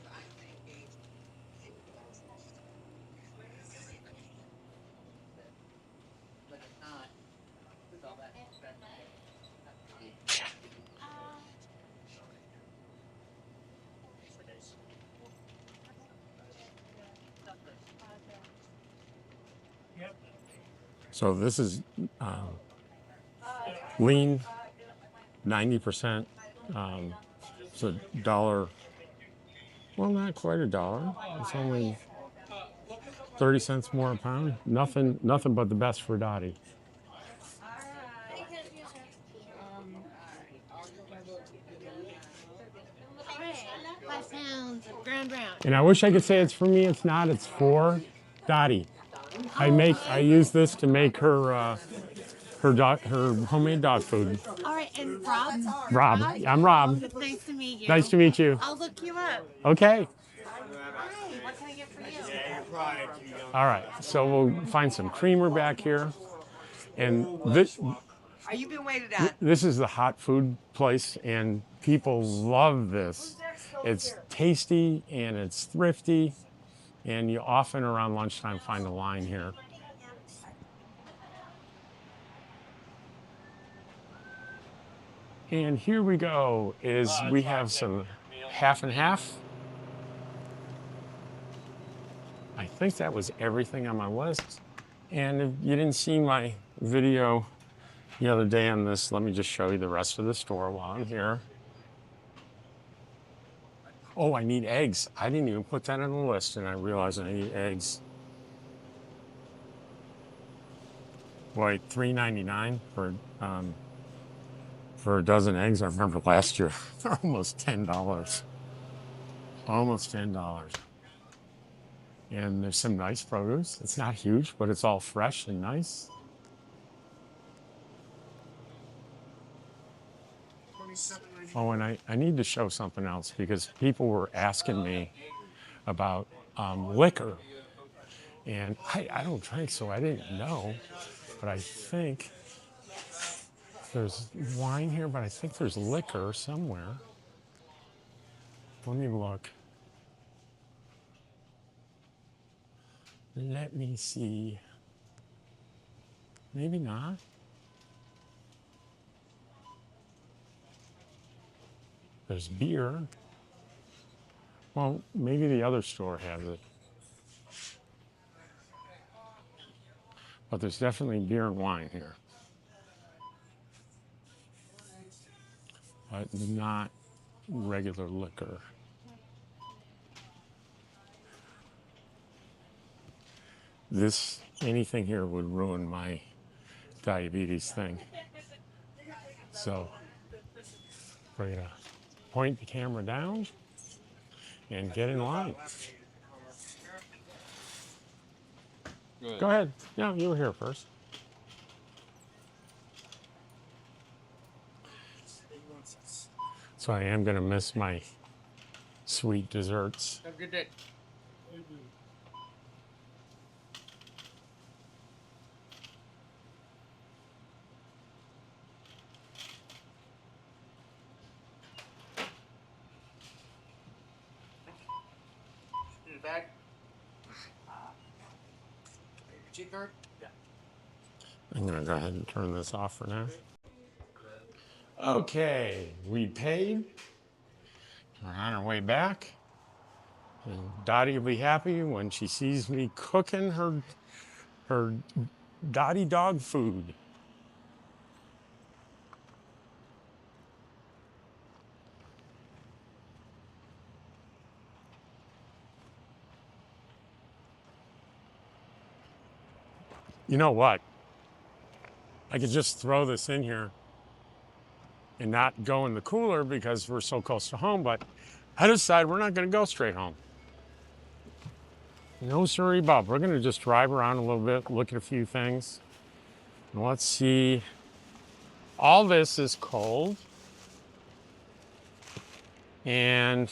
So this is lean, 90%. It's $1. Well, not quite $1. It's only 30 cents more a pound. Nothing but the best for Dottie. £5 of ground round. And I wish I could say it's for me. It's not. It's for Dottie. I use this to make her her homemade dog food. All right, and Rob? Rob. I'm Rob. It's nice to meet you. Nice to meet you. I'll look you up. Okay. Hi, what can I get for you? All right. So we'll find some creamer back here. And this Are you being waited on? this is the hot food place, and people love this. It's tasty and it's thrifty, and you often around lunchtime find a line here. And here we go, we have some half and half. I think that was everything on my list. And if you didn't see my video the other day on this, let me just show you the rest of the store while I'm here. Oh, I need eggs. I didn't even put that on the list, and I realized I need eggs. Like $3.99 for a dozen eggs. I remember last year, they're almost $10. Almost $10. And there's some nice produce. It's not huge, but it's all fresh and nice. Oh, and I need to show something else because people were asking me about liquor. And I don't drink, so I didn't know. But I think there's wine here, but I think there's liquor somewhere. Let me look. Let me see. Maybe not. There's beer. Well, maybe the other store has it. But there's definitely beer and wine here. But not regular liquor. Anything here would ruin my diabetes thing. So we're gonna point the camera down and get in line. Go ahead. Yeah, you were here first. So I am gonna miss my sweet desserts. Have a good day. In the bag. Your card? Yeah. I'm gonna go ahead and turn this off for now. Okay, we paid. We're on our way back. And Dottie will be happy when she sees me cooking her Dottie dog food. You know what? I could just throw this in here and not go in the cooler because we're so close to home, but I decided we're not going to go straight home. No siree, Bob. We're going to just drive around a little bit, look at a few things. And let's see. All this is cold. And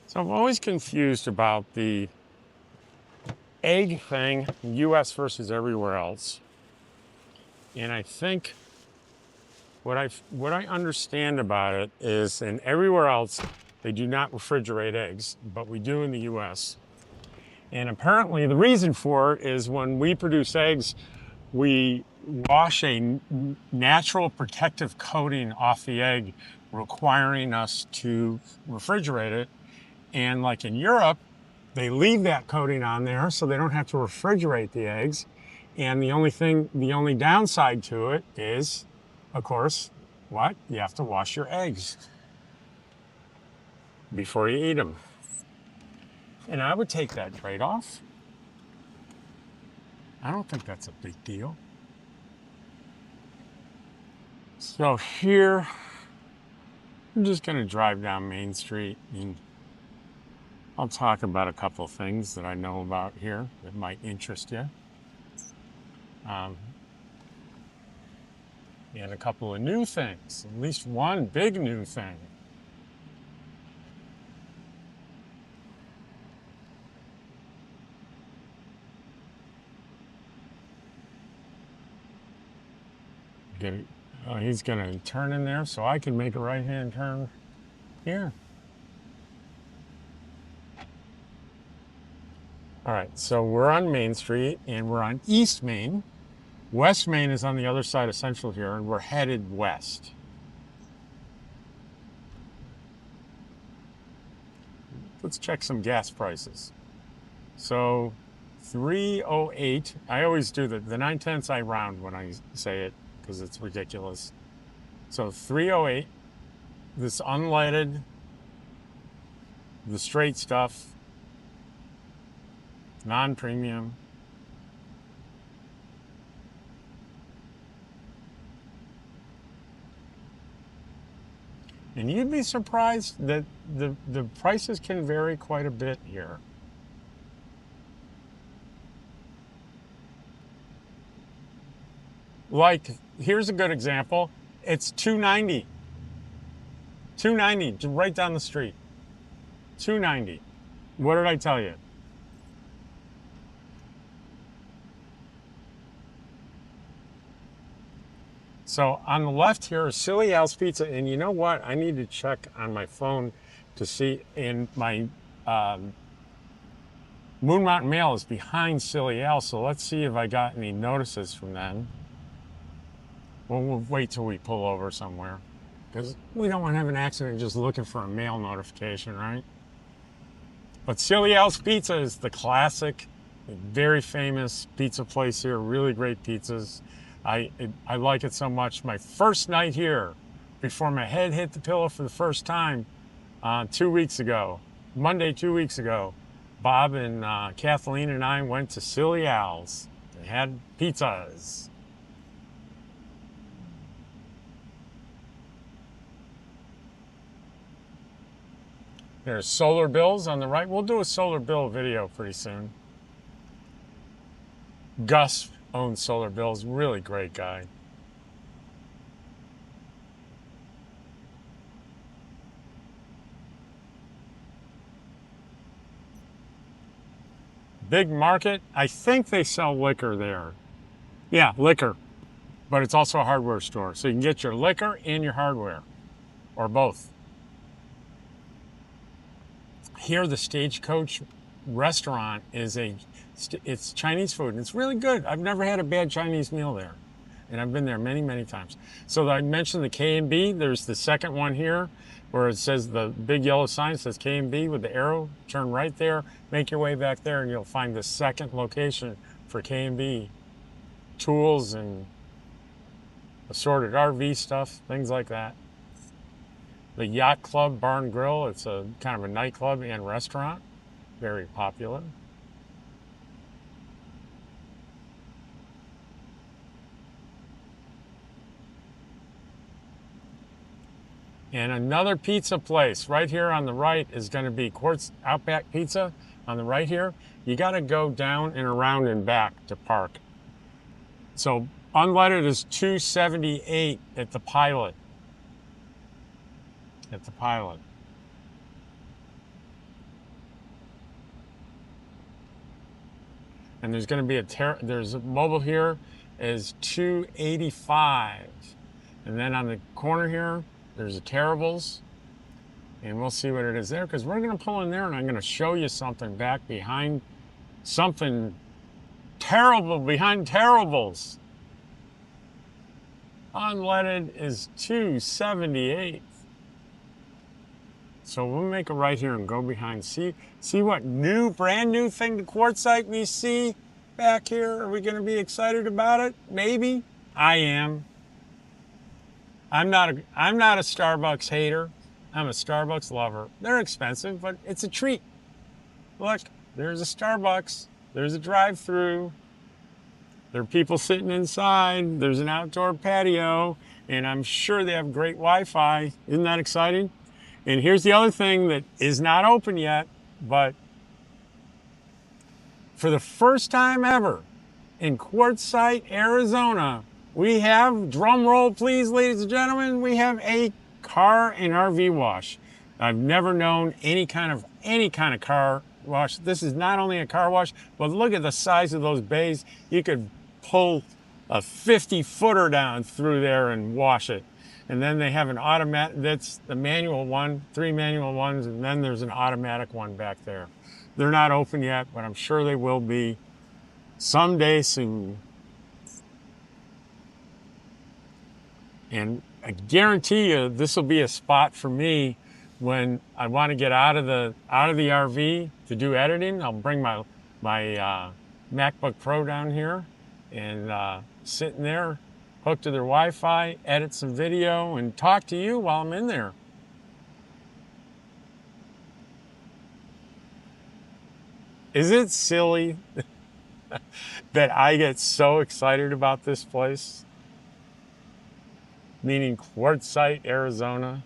so I'm always confused about the egg thing, US versus everywhere else. And I think what I understand about it is in everywhere else, they do not refrigerate eggs, but we do in the US. And apparently the reason for it is when we produce eggs, we wash a natural protective coating off the egg, requiring us to refrigerate it. And like in Europe, they leave that coating on there so they don't have to refrigerate the eggs. And the only downside to it is, of course, what? You have to wash your eggs before you eat them. And I would take that trade-off. I don't think that's a big deal. So here, I'm just gonna drive down Main Street and I'll talk about a couple of things that I know about here that might interest you. And a couple of new things, at least one big new thing. He's gonna turn in there so I can make a right-hand turn here. All right, so we're on Main Street and we're on East Main. West Main is on the other side of Central here and we're headed west. Let's check some gas prices. So 308, I always do the 9/10 I round when I say it because it's ridiculous. So 308, this unleaded, the straight stuff, non-premium. And you'd be surprised that the prices can vary quite a bit here. Like, here's a good example. It's $2.90. $2.90, right down the street. $2.90. What did I tell you? So on the left here is Silly Al's Pizza, and you know what? I need to check on my phone to see in my Moon Mountain Mail is behind Silly Al, so let's see if I got any notices from them. Well, we'll wait till we pull over somewhere, because we don't want to have an accident just looking for a mail notification, right? But Silly Al's Pizza is the classic, very famous pizza place here. Really great pizzas. I like it so much. My first night here, before my head hit the pillow for the first time, 2 weeks ago, Monday 2 weeks ago, Bob and Kathleen and I went to Silly Al's. They had pizzas. There's Solar Bills on the right. We'll do a Solar Bill video pretty soon. Gus owns Solar Bills. Really great guy. Big Market. I think they sell liquor there. Yeah, liquor. But it's also a hardware store. So you can get your liquor and your hardware. Or both. Here, the Stagecoach restaurant is it's Chinese food, and it's really good. I've never had a bad Chinese meal there, and I've been there many, many times. So I mentioned the K&B. There's the second one here, where it says the big yellow sign says K&B with the arrow. Turn right there, make your way back there, and you'll find the second location for K&B. Tools and assorted RV stuff, things like that. The Yacht Club Bar and Grill, it's a kind of a nightclub and restaurant, very popular. And another pizza place right here on the right is going to be Outback Pizza on the right here. You got to go down and around and back to park. So unleaded is $2.78 at the Pilot. At the Pilot. And there's going to be there's a mobile here is $2.85. And then on the corner here, there's a Terribles. And we'll see what it is there, because we're going to pull in there and I'm going to show you something back behind, something terrible behind Terribles. Unleaded is $2.78. So we'll make a right here and go behind. See what brand new thing to Quartzsite we see back here? Are we going to be excited about it? Maybe. I am. I'm not a Starbucks hater. I'm a Starbucks lover. They're expensive, but it's a treat. Look, there's a Starbucks. There's a drive-through. There are people sitting inside. There's an outdoor patio, and I'm sure they have great Wi-Fi. Isn't that exciting? And here's the other thing that is not open yet, but for the first time ever in Quartzsite, Arizona, we have, drum roll please, ladies and gentlemen, we have a car and RV wash. I've never known any kind of car wash. This is not only a car wash, but look at the size of those bays. You could pull a 50-footer down through there and wash it. And then they have an automatic, that's the manual one, 3 manual ones, and then there's an automatic one back there. They're not open yet, but I'm sure they will be someday soon. And I guarantee you this will be a spot for me when I want to get out of the RV to do editing. I'll bring my MacBook Pro down here and sit in there, hook to their Wi-Fi, edit some video, and talk to you while I'm in there. Is it silly that I get so excited about this place? Meaning Quartzsite, Arizona.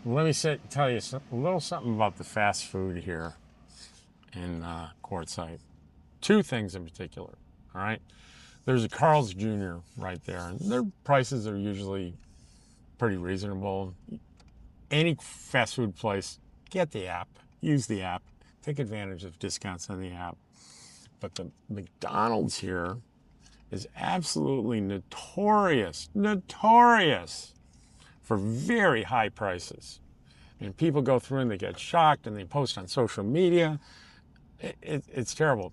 Let me tell you a little something about the fast food here in Quartzsite. 2 things in particular, all right? There's a Carl's Jr. right there, and their prices are usually pretty reasonable. Any fast food place, get the app, use the app. take advantage of discounts on the app. But the McDonald's here is absolutely notorious for very high prices. And people go through and they get shocked and they post on social media. It's terrible.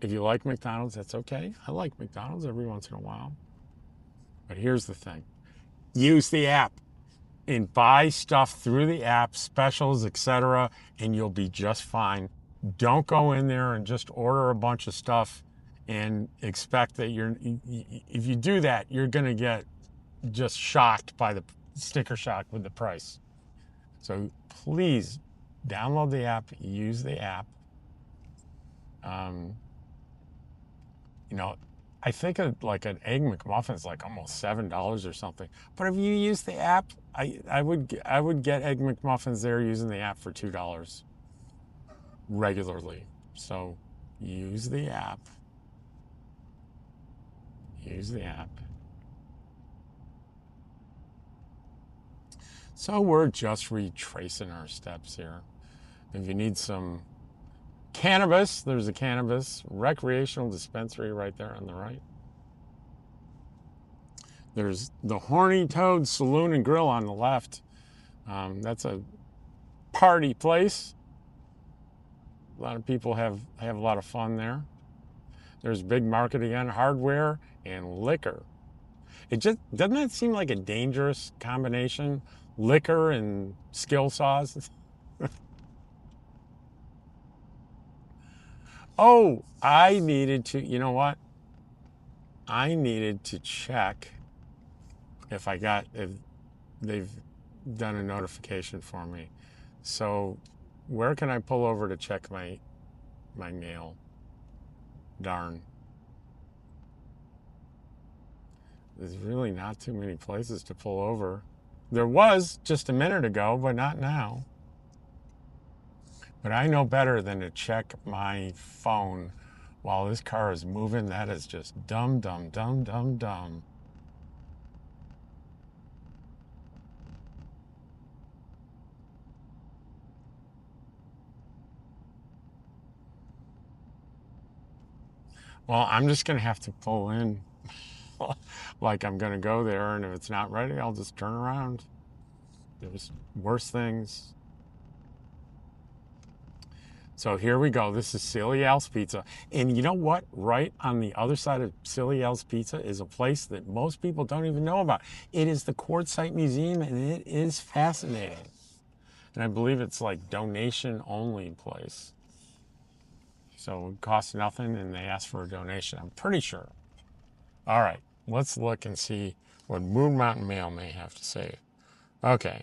If you like McDonald's, that's okay. I like McDonald's every once in a while. But here's the thing. Use the app and buy stuff through the app, specials, etc., and you'll be just fine. Don't go in there and just order a bunch of stuff and expect that if you do that, you're going to get just shocked by the sticker shock with the price. So please download the app, use the app. You know, I think like an Egg McMuffin is like almost $7 or something. But if you use the app, I would get Egg McMuffins there using the app for $2 regularly. So use the app. Use the app. So we're just retracing our steps here. If you need some cannabis, there's a cannabis recreational dispensary right there on the right. There's the Horny Toad Saloon and Grill on the left. That's a party place. A lot of people have a lot of fun there. There's Big Market again, hardware and liquor. It just doesn't that seem like a dangerous combination? Liquor and skill saws. Oh, I needed to, you know what? I needed to check if they've done a notification for me. So where can I pull over to check my mail? Darn. There's really not too many places to pull over. There was just a minute ago, but not now. But I know better than to check my phone while this car is moving. That is just dumb. Well, I'm just going to have to pull in like I'm going to go there, and if it's not ready, I'll just turn around. There's worse things. So here we go. This is Silly Al's Pizza. And you know what? Right on the other side of Silly Al's Pizza is a place that most people don't even know about. It is the QUARTZSITE Museum, and it is fascinating. And I believe it's like donation only place. So it costs nothing, and they ask for a donation. I'm pretty sure. All right, let's look and see what Moon Mountain Mail may have to say. Okay.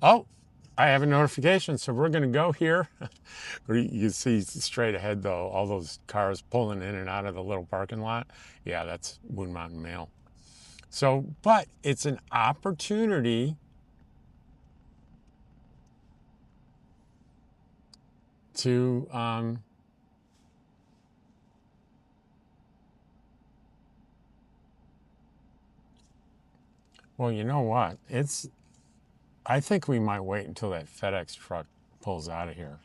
Oh, I have a notification, so we're going to go here. You can see straight ahead, though, all those cars pulling in and out of the little parking lot. Yeah, that's Moon Mountain Mail. So, but it's an opportunity to, well, you know what? I think we might wait until that FedEx truck pulls out of here.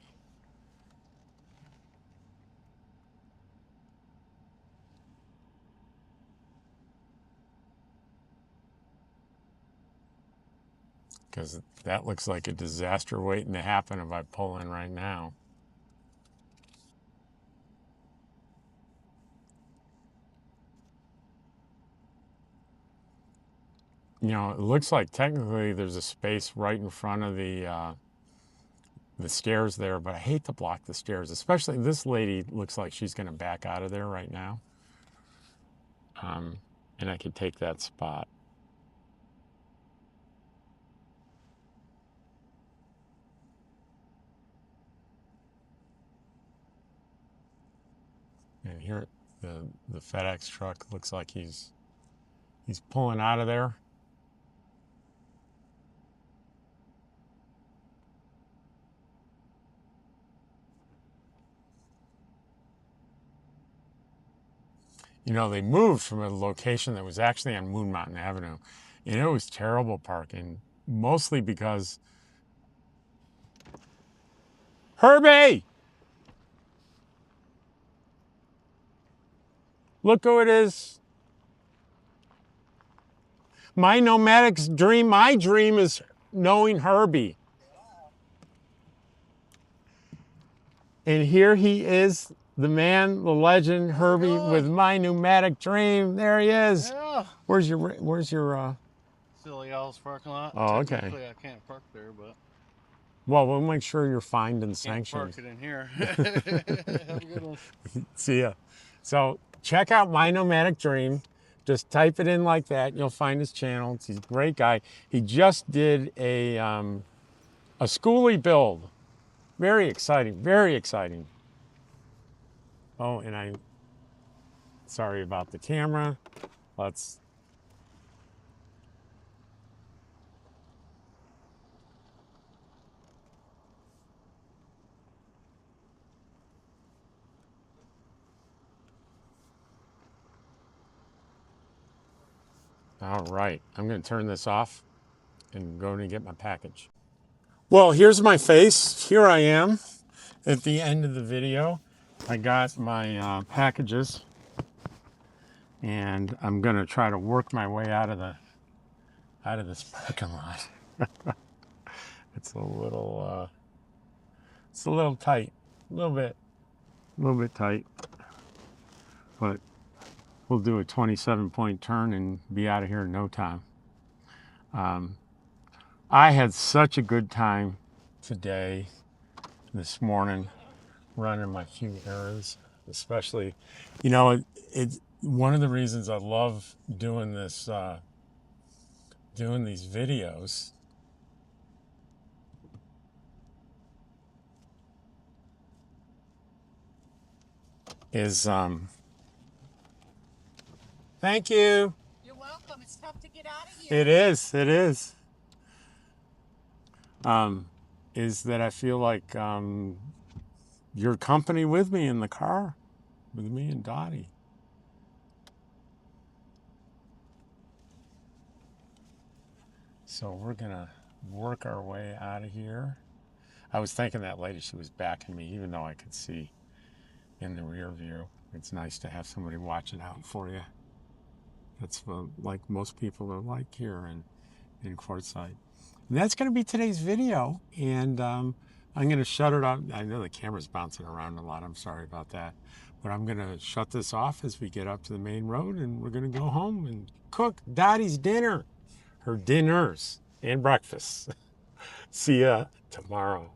Because that looks like a disaster waiting to happen if I pull in right now. You know, it looks like technically there's a space right in front of the stairs there, but I hate to block the stairs, especially this lady looks like she's going to back out of there right now. And I could take that spot. And here, the FedEx truck looks like he's He's pulling out of there. You know, they moved from a location that was actually on Moon Mountain Avenue, and it was terrible parking, mostly because Herbie, look who it is. My nomadic's dream, my dream is knowing Herbie. And here he is, the man, the legend, Herbie, with my nomadic dream. There he is. Yeah. Where's your Silly All's parking lot. Oh, okay. Technically, I can't park there, but Well, we'll make sure you're fined and can't sanctioned. park it in here. Have a good one. See ya. So check out My Nomadic Dream. Just type it in like that. You'll find his channel. He's a great guy. He just did a schoolie build. Very exciting. Very exciting. Oh, and sorry about the camera. Let's. All right, I'm going to turn this off and go and get my package. Well, here's my face. Here I am at the end of the video. I got my packages, and I'm going to try to work my way out of this parking lot. It's a little tight, a little bit tight, but we'll do a 27-point turn and be out of here in no time. I had such a good time today, this morning, running my few errands, especially, you know, it's one of the reasons I love doing this, doing these videos is, thank you. You're welcome. It's tough to get out of here. It is, is that I feel like your company with me in the car, with me and Dottie. So we're gonna work our way out of here. I was thinking that lady, she was backing me, even though I could see in the rear view. It's nice to have somebody watching out for you. That's like most people are like here in QUARTZSITE. And that's going to be today's video, and I'm going to shut it off. I know the camera's bouncing around a lot. I'm sorry about that. But I'm going to shut this off as we get up to the main road, and we're going to go home and cook Dottie's dinner, her dinners and breakfast. See ya tomorrow.